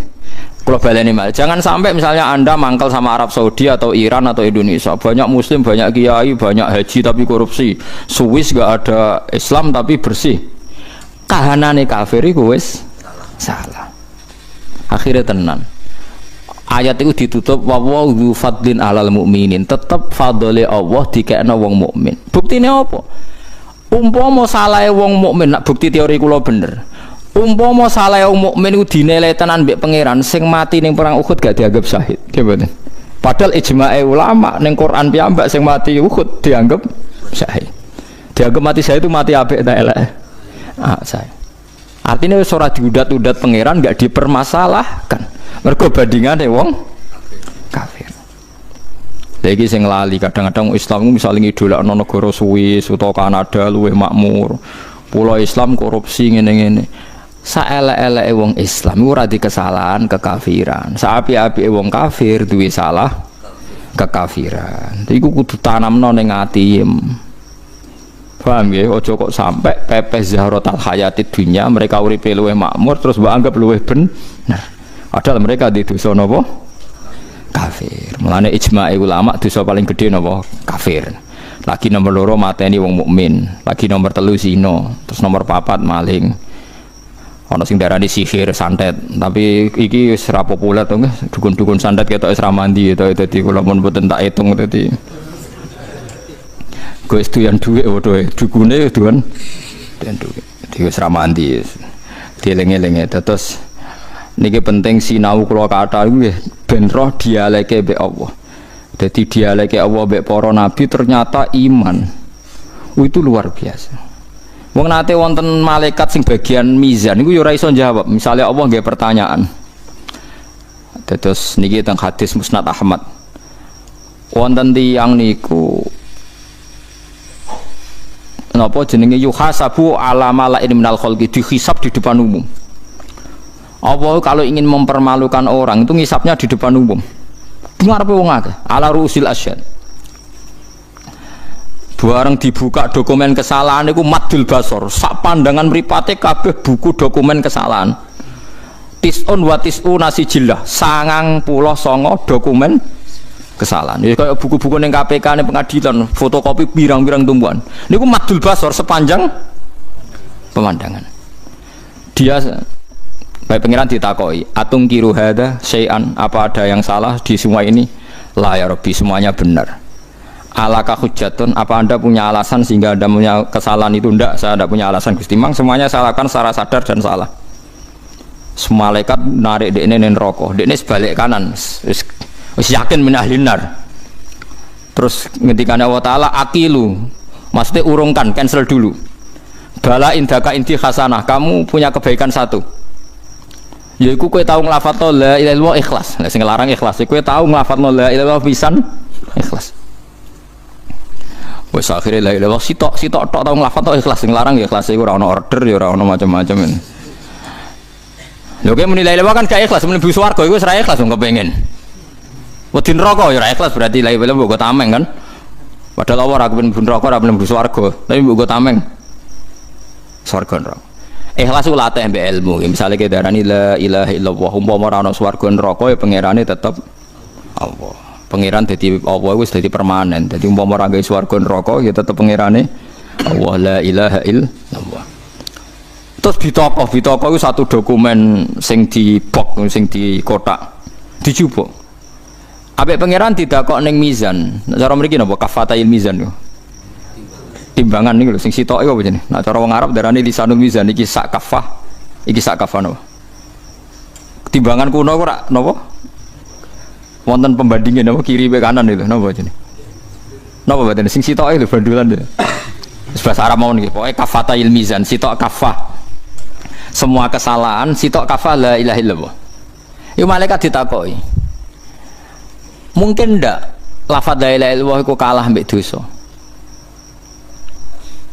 Kalau baleni mal, jangan sampai misalnya Anda mangkal sama Arab Saudi atau Iran atau Indonesia, banyak Muslim, banyak kiai, banyak haji tapi korupsi. Swiss gak ada Islam tapi bersih. Kahanane kafir iku wis salah. Akhirnya tenan. Ayat itu ditutup wallahu fadlin alal mukminin. Tetep fadhole Allah dikekno wong mukmin. Buktine apa? Umpama salahe wong mukmin, nak bukti teori kula bener. Umpama salah wong mukmin ku dinilai tenan mbek pangeran sing mati ning perang Uhud gak dianggap syahid. Nggih. Padahal ijma'e ulama ning Quran piyambak sing mati Uhud dianggap syahid. Dianggap mati syahid itu mati apik ta elek. Saya. Artinya wis ora diudat-udat pangeran gak dipermasalahkan. Mergo bandingane wong kafir. Lagi sing lali kadang-kadang Islam misalnya ngidolakno negara Swiss utawa Kanada luwih makmur. Pulau Islam korupsi ngene-ngene. Saelek-eleke wong Islam ora di kesalahan kekafiran. Saapi-apike wong kafir duwe salah kekafiran. Iku kudu tanamno ning ati. Paham ya? Aja kok sampai pepes zahratal hayatid dunya mereka uripe luwih makmur terus mbok anggap luwih bener. Padahal mereka di dosa napa? Kafir. Mulane ijma' ulama dosa paling gede napa? Kafir. Lagi nomor loro mateni wong mukmin, lagi nomor 3 zina, terus nomor 4 maling. Ana sing darani sihir, santet, tapi iki wis ora populer to, dukun-dukun santet ketok wis ra mandi to, dadi kula mun mboten tak hitung dadi. Wis duyan dhuwit waduh, dukune duan duit. Dadi wis ra mandi. Dieling-eling terus niki penting sinau kula kathah iku nggih ben roh dialeke mbek Allah. Jadi dialeke Allah mbek para nabi ternyata iman. Itu luar biasa. Wong nate wonten malaikat sing bagian mizan niku ya ora iso jawab. Misalnya Allah nggih pertanyaan. Terus niki teng hadis Musnad Ahmad. Wonten tiyang niku napa jenenge yuhasabu ala malain minal khalqi dihisab di depan umum. Allah kalau ingin mempermalukan orang itu ngisapnya di depan umum. Ngarepe wong akeh ala rusil asyad. Bareng dibuka dokumen kesalahan itu madul basor, sak pandangan mripate kabeh buku dokumen kesalahan. Tisun wa tisuna sijillah, 99 dokumen kesalahan. Ya kayak buku-buku ning KPK ning pengadilan, fotokopi pirang-pirang tumbuhan. Niku madul basor sepanjang pemandangan. Dia baik pengiran ditakoki, atung kiru hada syai'an, apa ada yang salah di semua ini? La ya Rabbi, semuanya benar. Alaka hujjatun, apa anda punya alasan sehingga anda punya kesalahan itu? Enggak, saya tidak punya alasan Gusti. Mang semuanya salahkan secara sadar dan salah. Malaikat narik dekne ning neraka, dekne sebalik kanan, wis yakin min ahlinar. Terus ngendikane Allah Taala akilu, maksudnya urungkan, cancel dulu. Bala indaka inti hasanah, kamu punya kebaikan satu. Yaiku kowe tau nglafadzno la ilaha illallah ikhlas. Lah sing larang ikhlas, kowe tau nglafadzno la ilaha illallah pisan ikhlas. Wes akhire la ilaha sitok tok tau nglafadzno ikhlas, sing larang ya ikhlas iku ora ono order ya ora ono macam-macam. Lho kowe muni la ilaha kan gak ikhlas, mlebu swarga iku wis ra ikhlas wong kepengin. Wedi neraka ya ora ikhlas berarti la ilaha mbok tameng kan. Padahal Allah ora kepengin mlebu neraka ora mlebu swarga, tapi mbok tameng. swarga neraka. Ikhlas ku latih mbek ilmu. Misale ke darani la ilaha illallah umpama ora ana swarga neraka ya pangerane tetep Allah. Pangeran dadi Allah wis dadi permanen. Dadi umpama ora gawe swarga neraka ya tetep pangerane Allah la ilaha illallah. Terus bitoko itu satu dokumen sing di box, sing di kotak, dijupuk. Ambek pangeran didakok ning mizan. Cara mriki napa kafatail mizan yo. Timbangan niku lho sing sitoke apa jenenge? Nah cara wong Arab darane lisanul mizan iki sak kafah. Iki sak kafah napa? Timbangan kuno kok ora napa? Wonten pembandingan napa kiri be kanan itu napa jenenge? Napa batene sing sitoke lho bandulan lho. Bahasa Arab mau niki, pokoke kafatail mizan, sitok kafah. Semua kesalahan sitok kafah la ilaha illallah. Iku malaikat ditakoki. Mungkin ndak lafaz la ilaha illallah iku kalah mbek dosa.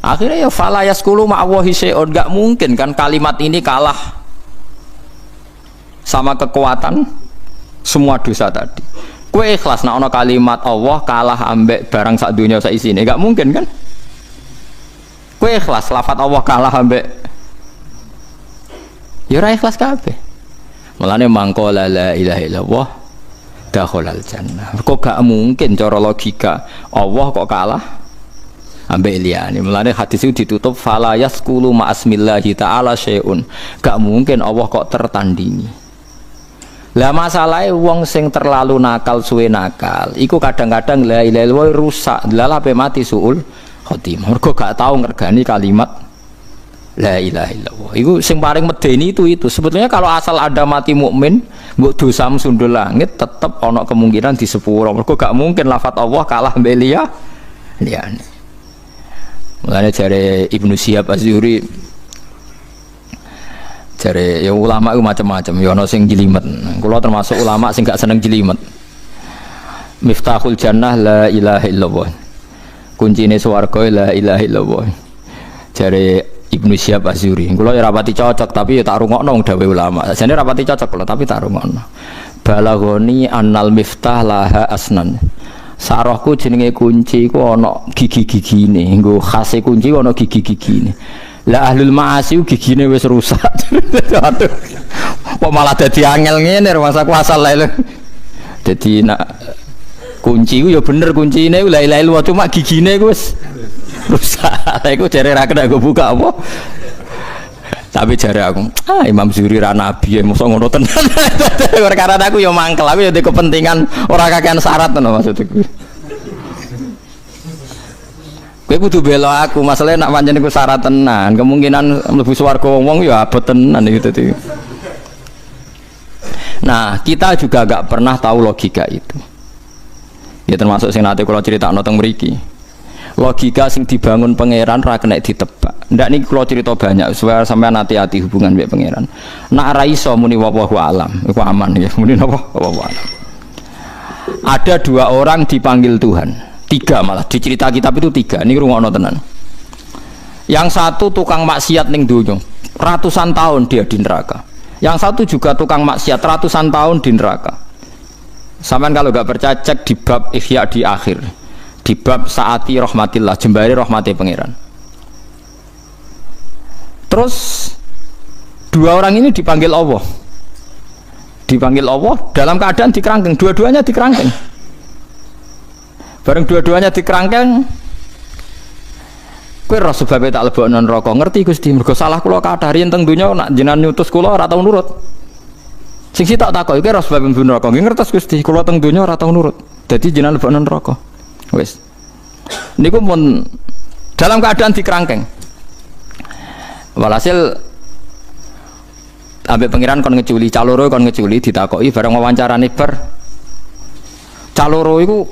Akhirnya ya fala yaskulu ma'awahi syai'un, enggak mungkin kan kalimat ini kalah sama kekuatan semua dosa tadi. Kowe ikhlas nek ana kalimat Allah kalah ambek barang sak dunya sak isine, enggak mungkin kan? Kowe ikhlas lafaz Allah kalah ambek ya ora ikhlas kabeh. Mulane mangko la ilaha illallah dakhalal jannah. Kok gak mungkin cara logika Allah kok kalah ambek liyane. Mulane hadis itu ditutup fala yaskulu ma'asmillahi ta'ala syai'un. Gak mungkin Allah kok tertandingi. Lah masalahnya wong sing terlalu nakal suwe nakal iku kadang-kadang la ilaha illallah rusak, lha ape mati suul khotimah. Mergo gak tau ngergani kalimat la ilaha illallah. Iku sing paling medeni itu. Sebetulnya kalau asal ada mati mukmin, mbok dosa sundul langit tetep ana kemungkinan di sepuro. Mergo gak mungkin lafaz Allah kalah mbek liyane. Mulane jare Ibnu Syihab Az-Zuhri jare ya ulama itu macam-macam, ya ana sing jelimet. Kula termasuk ulama sing gak seneng jelimet. Miftahul jannah la ilaha illallah. Kuncine swarga la ilaha illallah. Jare Ibnu Syihab Az-Zuhri. Kula ya rapati cocok tapi ya tak rungokno wong dawuh ulama. Sajane rapati cocok kula tapi tak rungokno. Balaghoni annal miftah laha asnan. Sarahku jenenge kunci ku ana gigi-gigine, nggo khase kunci ana gigi-gigine. Lah ahlul ma'asi gigine wis rusak. Aduh. Kok malah dadi angel ngene rumangsaku asal lae. Dadi nak kunci ku ya bener kuncine la ilaha illallah cuma gigine ku wis rusak. Lah iku jare ra kena go buka apa. Tapi jare aku, Imam Zuhri ra nabi, mosok ngono tenan. Karena aku ya mangkel, aku ya di kepentingan ora kakean syarat ngono maksudku. Kowe kudu bela aku, masalahnya nak pancen iku syarat tenan, kemungkinan mlebu swarga wong ya abot tenan iki dadi. Nah, kita juga gak pernah tahu logika itu. Ya termasuk sing nate kula critakno teng mriki. Logika sing dibangun pangeran ra kena ditebak. Ndak niki kula cerita banyak supaya sampean hati-hati hubungan mbek pangeran. Nak ra iso muni wallahu alam, iku aman ya. Muni napa? Wallahu alam. Ada 2 orang dipanggil Tuhan. 3 malah di cerita kitab itu 3. Ini rungokno tenan. Yang satu tukang maksiat ning donya, ratusan tahun dia di neraka. Yang satu juga tukang maksiat, ratusan tahun di neraka. Sampean kalau gak percaya cek di bab Ihya di akhir. Di bab saati rahmatillah, jembari rahmati pangeran. Terus 2 orang ini dipanggil Allah. Dipanggil Allah dalam keadaan dikerangkeng, dua-duanya dikerangkeng. Bareng dua-duanya dikerangkeng, kowe ora sebab tak lebokno neraka. Ngerti Gusti, mergo salah kula kathah riyen teng donya nak jenengan nyutus kula ora tau nurut. Sing sitok takoki kowe ora sebab mlebu neraka. Nggih ngertos Gusti, kula teng donya ora tau nurut. Dadi jenengan lebokno neraka. Wis. Niku pun dalam keadaan dikerangkeng. Walhasil ambek pangeran kon ngeculi, caloro kon ngeculi ditakoki bareng wawancarane bar. Caloro iku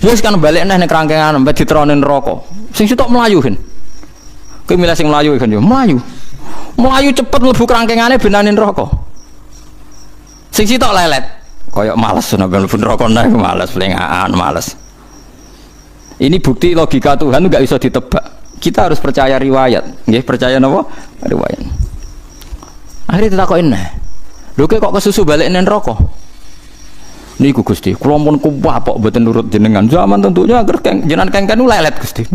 wis kan balik neh ning kerangkengan mbek diterone neraka. Sing sitok mlayu kan. Kowe milih sing mlayu kan yo, mlayu. Mlayu cepet mlebu kerangkengane benane neraka. Sing sitok lelet. Kayak males nek mlebu neraka neh males, flengaan males. Ini bukti logika Tuhan enggak bisa ditebak. Kita harus percaya riwayat. Nggih, percaya napa? Riwayat. Akhirnya ditakokin nah. Lho kok kesusu balik ning neraka? Niku Gusti, kula mun kuwapok mboten nurut jenengan. Zaman tentunya agar jenengan kengken lelet Gusti.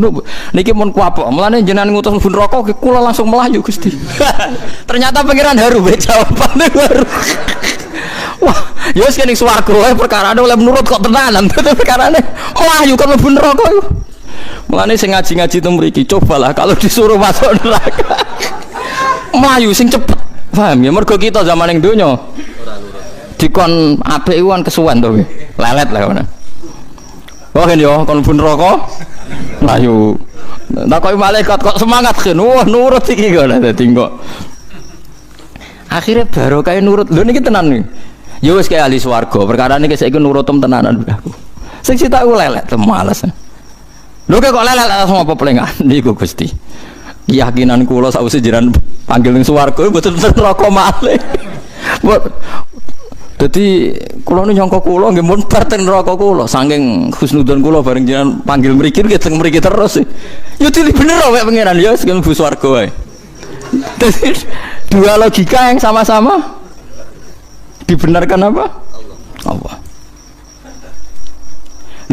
Niki mun kuwapok, mulane jenengan ngutus mlebu neraka kula langsung melayu Gusti. Ternyata pangeran haru bae jawabane haru. Wah, ya wis kene swarga wae perkarane oleh menurut kok tenanan. Perkarane melayu kok mlebu neraka iku. Mulane sing ngaji-ngaji teng mriki cobalah kalau disuruh masuk neraka. Melayu sing cepet. Paham ya mergo kita zaman ning donya dikon apik iku kan kesuwen to lelet lah ngono. Wah kan yo kon pun rokok. Ayo. Takoki malaikat kok semangat kan. Wah nurut iki kok dadi kok. Akhire baru kae nurut. Lho niki tenan nih. Ya wis kaya ahli swarga. Perkara niki saiki nurutem tenanan aku. Sing sitok aku lelet males. Lho kok lelet langsung apa pelengan niku Gusti. Keyakinan kula sakwise jiran panggil ning swarga mboten neraka malih. Jadi kula nu nyangka kula nggih mun bar teng neraka kula saking husnudzon kula bareng jenengan panggil mriki nggih teng mriki terus. Ya dili bener wae pangeran ya sing mlebu swarga wae. Dadi dua logika yang sama-sama dibenarkan apa? Allah.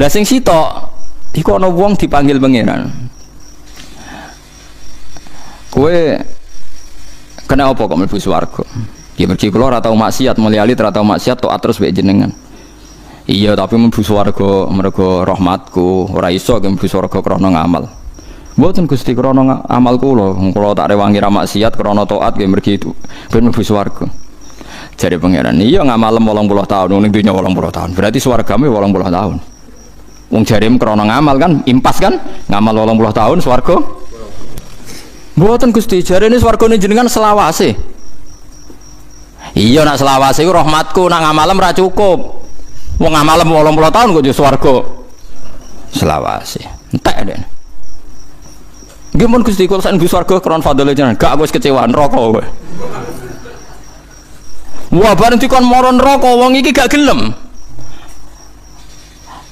Lah sing sitok iku ana wong dipanggil pangeran. Kowe kena apa kok mlebu swarga? Ya mergi kula ora tau maksiat, mulyali ora tau maksiat tok terus wae jenengan. Iya, tapi mlebu swarga mergo rahmatku, ora iso mlebu swarga krana ngamal. Mboten Gusti krana amal kula, kula tak rewangi ra maksiat krana taat nggih mergi itu ben mlebu swarga. Jare pangeran, iya ngamal 80 tahun ning dunya 80 tahun. Berarti swargane 80 tahun. Wong jarem krana ngamal kan, impas kan? Ngamal 80 tahun swarga. Mboten Gusti, jarene swargane jenengan selawase. Iya nak selawase iku rahmatku, nak ngamalem ra cukup. Wong ngamalem 80 tahun kok yo swarga. Selawase. Entek den. Nggih mun Gusti kula sak nggih swarga kron fadhile jenengan. Gak aku wis kecewa neraka kowe. Wah bareng dikon mara neraka wong iki gak gelem.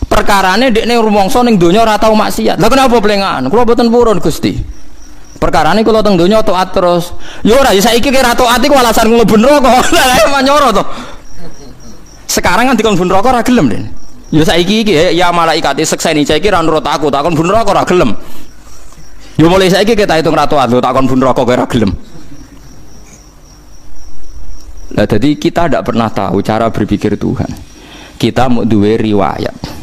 Perkarane dekne rumangsa ning donya ora tau maksiat. Lah kenapa plengan? Kula boten purun Gusti. Perkarane kula teng donya taat terus. Ya ora ya saiki kira taat iku alasan mlebu neraka. Lah emang nyoro to. Sekarang kan dikon mlebu neraka ora gelem, Den. Ya saiki iki ya malaikate sekseni saiki ra nurut aku, takon mlebu neraka ora gelem. Ya mulai saiki kita hitung ra taat lho takon mlebu neraka kowe ora gelem. Lah jadi kita tidak pernah tahu cara berpikir Tuhan. Kita mau duwe riwayat.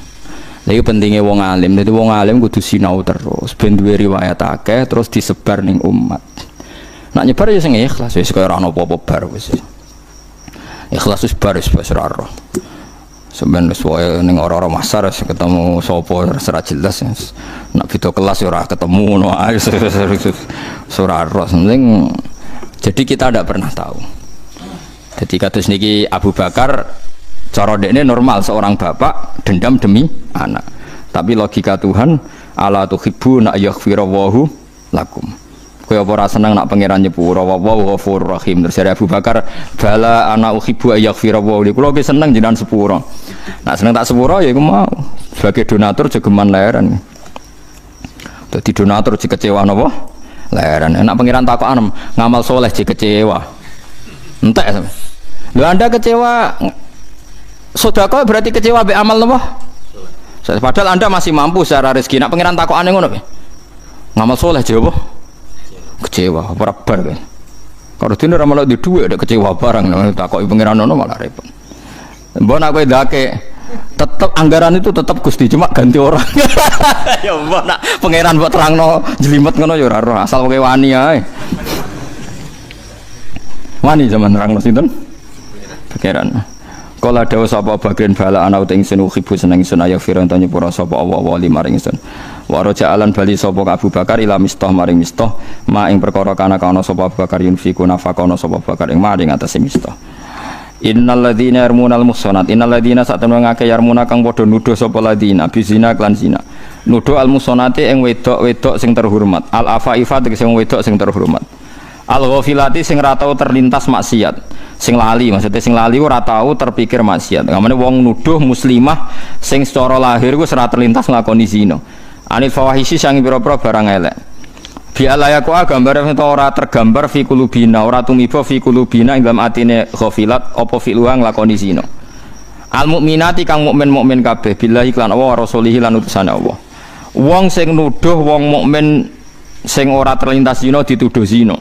Lagi pentingnya wong alim, jadi wong alim kudu sinau terus, ben duwe riwayat akeh terus disebar ning umat. Nak nyebar ya sing ikhlas, wis kaya ora ono apa-apa bar wis. Ikhlas wis bar wis ora ora. Sampeyan wis wae ning ora-ora masar wis ketemu sapa ora jelas. Nak beda kelas ya ora ketemu ngono ae ora ora. Jadi kita tidak pernah tahu. Jadi kados niki Abu Bakar cara dekne normal seorang bapak dendam demi anak. Tapi logika Tuhan ala tuhibbu na yaghfirallahu lakum. Kowe apa ora seneng nak pangeran nyepuro wa ghafurur rahim. Terus dari Abu Bakar bala ana uhibbu yaghfirallahu. Kula ki seneng jenengan sepuro. Nak seneng tak sepuro ya iku mau sebagai donatur jegeman lahiran. Dadi donatur dikecewa napa? Lahiran. Nak pangeran takokan ngamal soleh dikecewa. Entek sampe. Lho Anda kecewa sedekah berarti kecewa be amal napa? Padahal Anda masih mampu secara rezeki. Nak pangeran takokane ngono piye? Ngamal soleh jawab kecewa, ora bar kan. Kalau dene ora malah di dhuwit ada kecewa barang takoki pangeran ngono malah repot. Mbok nak kowe ndake tetep anggaran itu tetep Gusti cuma ganti orang. Ya mbok nak pangeran mbok terangno jelimet ngono ya ora roh asal kowe wani ae. Wani zaman terangno sinten? Pangeran. Kala dawuh sapa bagian bala ana uting sun khibu seneng sun ayo firan tanya pura sapa Allah maring sun. Wa raja'alan bali sapa Abu Bakar ila mistah maring mistah ma ing perkara kana sapa Abu Bakar yunfiku nafaqana sapa Bakar ing maring atase mistah. Innal ladzina yarmunal muhsanat innal ladzina satemene ngake yarmuna kang padha nuduh sapa ladzina bizina klan zina. Nuduh al muhsanati ing wedok-wedok sing terhormat. Al afaifat sing wedok sing terhormat. Al ghafilati sing ra tau terlintas maksiat. Sing lali maksudnya sing lali ora tau terpikir maksiat. Ngamane wong nuduh muslimah sing secara lahir wis ora terlintas nglakoni zina. Anil fawahisi sangi pira-pira barang elek. Bi alayaku gambar ora tergambar fi kulubina ora tumiba fi kulubina ing dalam atine ghafilat apa fi luang nglakoni zina. Al mukminati kang mukmin kabeh billahi lan Allah rasulihi lan utusane Allah. Wong sing nuduh wong mukmin sing ora terlintas zina dituduh zina.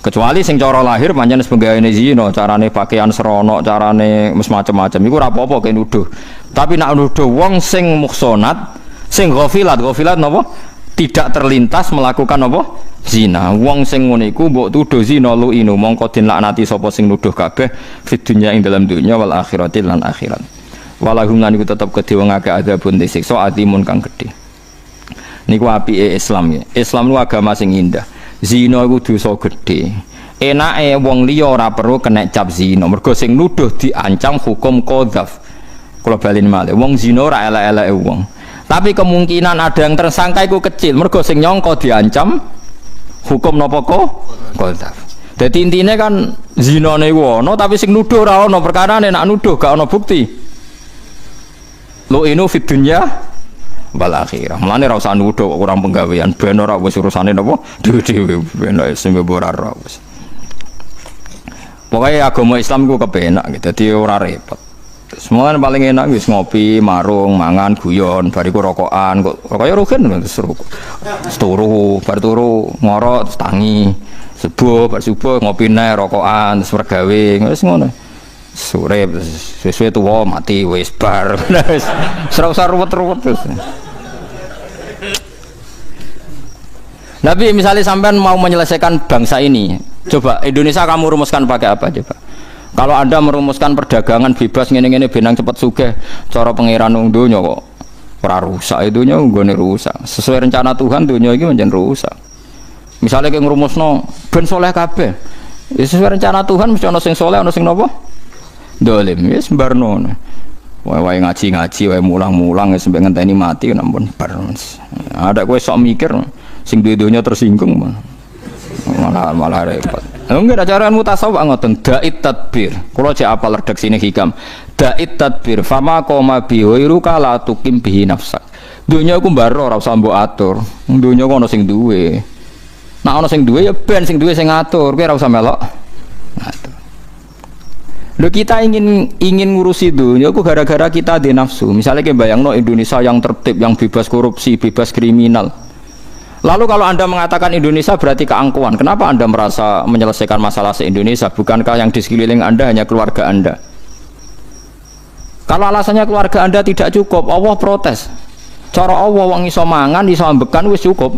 Kecuali sing cara lahir pancen penggaweane zina, carane pakaian serono, carane wis macam-macam iku ora apa-apa kene nuduh. Tapi nek nuduh wong sing muhsanat, sing ghafilat napa? Tidak terlintas melakukan apa? Zina. Wong sing ngene iku mbok tuduh zina lu'inu mongko den laknati sapa sing nuduh kabeh fid dunya ing dalam dunya wal akhirati lan akhirat. Walahum lan iku tetep kedhe wong akeh adzabun disiksa atimun kang gedhe. Niku apike Islam ya. Islam niku agama sing indah. Zina iku dosa gedhe. Enake wong liya ora perlu kena cap zina. Mergo sing nuduh diancam hukum qadzaf. Kula baleni malih. Wong zina ora elek-eleke wong. Tapi kemungkinan ada yang tersangka itu kecil. Mergo sing nyangka diancam hukum napa qadzaf. Dadi intine kan zinane iku ana tapi sing nuduh ora ana perkarane nek nuduh gak ana bukti. Lu inu fid dunya wal akhirah. Mulane ora usah nuduh kurang penggawean ben ora wis urusane napa dhewe-dhewe ben sing ora wis. Pokoke agama Islam ku kepenak gitu. Dadi ora repot. Semuanya paling enak wis ngopi, marung, mangan, guyon, bariku rokokan, kok rokoknya rugen seru. Turu, bar turu ngorok terus tangi. Subuh, bar subuh ngopi neh rokokan, terus mergawe, wis ngono. Sore sesuai tuwa mati wis bar. Wis ora usah ruwet-ruwet terus. Nabi misalnya sampean mau menyelesaikan bangsa ini, coba Indonesia kamu rumuskan pakai apa coba? Kalau Anda merumuskan perdagangan bebas ngene-ngene benang cepet sugih, cara pangeran wong donya kok ora rusak donya nggone rusak. Sesuai rencana Tuhan donya iki menjen rusak. Misalnya kayak ngrumusno ben saleh kabeh. Ya sesuai rencana Tuhan mesti ana sing saleh, ana sing napa? Dolim. Wis barno. Wae ngaji-ngaji, wae mulang-mulang wis sampe ngenteni mati nampun bar. Ada kowe sok mikir sing duwe donya tersinggung malah repot. Enggak ada cara mutasawuf ngoten da'it tadbir. Kula cek apal redaksine hikam. Da'it tadbir fama qoma bi wairuka la tuqim bihi nafsak. Dunya iku mbaro ora usah mbok atur. Dunya kok ana sing duwe. Nek ana sing duwe ya ben sing duwe sing ngatur. Kowe ora usah melok ngatur. Lho kita ingin ngurusi dunya iku gara-gara kita di nafsu. Misalnya kayak bayangno Indonesia yang tertib, yang bebas korupsi, bebas kriminal. Lalu kalau Anda mengatakan Indonesia berarti keangkuhan, kenapa Anda merasa menyelesaikan masalah se-Indonesia? Bukankah yang di sekeliling Anda hanya keluarga Anda? Kalau alasannya keluarga Anda tidak cukup, Allah protes. Cara Allah wong iso mangan, iso ambekan wis cukup.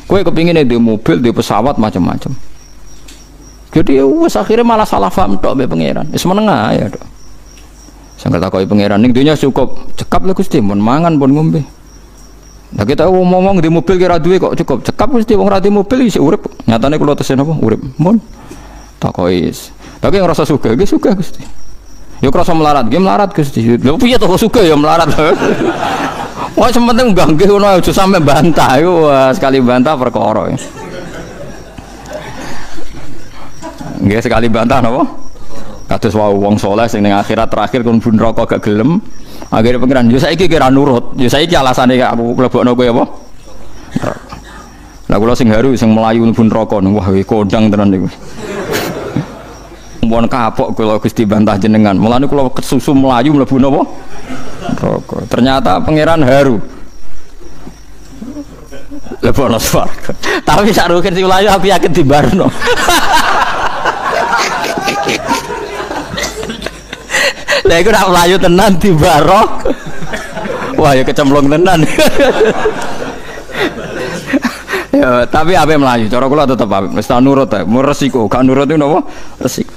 Kowe kepingin di mobil, di pesawat macam-macam. Jadi wis akhirnya malah salah paham tok mbek pangeran. Wis menengah ya tok. Sing takoki pangeran ning dunya cukup, cekap lho Gusti, mun mangan pun ngombe. Nah kita ngomong di mobil kira duwe kok cukup cekap mesti wong ra di mobil isih urip. Nyatane kula tesen apa urip. Mun takoki. Tapi ngrasa sugih nggih sugih Gusti. Ya krasa melarat, nggih melarat Gusti. Lha piye to kok sugih ya melarat. Wah sementing nggih ngono aja sampe bantah iku sekali bantah perkara. Nggih sekali bantah napa? Kados wong saleh sing ning akhirat terakhir kon bun neraka gak gelem. Akhirnya pengiran, yo saiki kira nurut, yo saiki alasane aku mlebokno kowe apa? Lah kula sing haru sing melayu mlebu neraka wah kondang tenan niku. Mumpun kapok kula Gusti bantah jenengan. Mulane kula kesusu melayu mlebu napa? Neraka. Ternyata pengiran haru. Lebokno swarga. Tapi sak rugen sing melayu api yakin dibarno. Lah iku nak mlayu tenan dibarok. Wah ya kecemplung tenan. Ya, tapi ape mlayu, cara kula tetep ape. Wis tak nurut ae. Mun resiko, gak nurut itu napa? Resiko.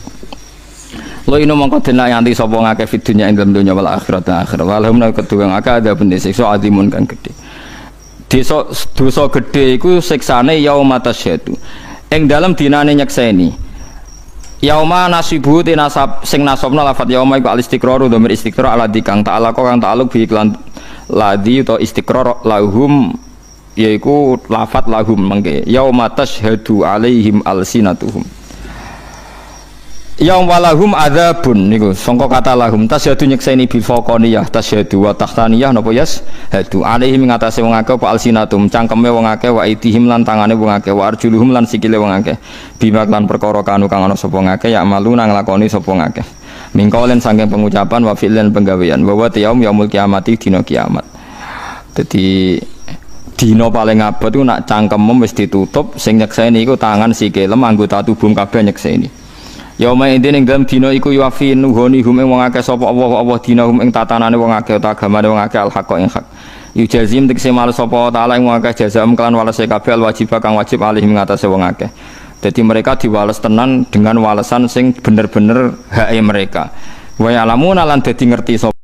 Lo ino mongko den yanti sapa ngake fid dunya ing dalem dunya wal akhirat akhir. Walhum la kedua ngake ada pendisiksa adimun kan gedhe. Dosa gedhe iku siksane yaumata syadu. Ing dalem dinane nyekseni. Yauma nasibu te nasab sing nasabna lafat yauma iku al istiqraru dhamir istiqrar ala dikang ta'ala kang ta'aluk bi iklan ladhi atau istiqrar lahum yaiku lafat lahum mangke yauma tashhadu alaihim alsinatuhum yaum walahum adzabun niku sangka kata lahum tasyhadu nyekseni bil faqaniyah tasyhadu wa tahtaniyah napa yas hadu alaihim ngatasé wong akeh apa alsinatum cangkeme wong akeh wa idihim lan tangane wong akeh wa arjuluhum lan sikile wong akeh bima lan perkara kanu kang ana sapa ngakeh ya malu nang lakoni sapa ngakeh Mingkolen saking pengucapan wa fi'lan penggawean bahwa yaum yaumul kiamati dina kiamat. Dadi dina paling abot ku nak cangkemem wis ditutup sing nyekseni iku tangan sikilem anggota tubuh kabeh nyekseni. Yauma idin ing dalem dina iku yuafi nuhoni hum ing wong akeh sapa Allah dina hum ing tatanane wong akeh utawa agamane wong akeh al haqq ing hak. Yujazim tekse males sapa taala ing wong akeh jazaam kelan walase kabeh al wajib kang wajib alih ing atase wong akeh. Jadi mereka diwales tenan dengan walesan sing bener-bener hak mereka. Wa ya'lamuna lan dadi ngerti sapa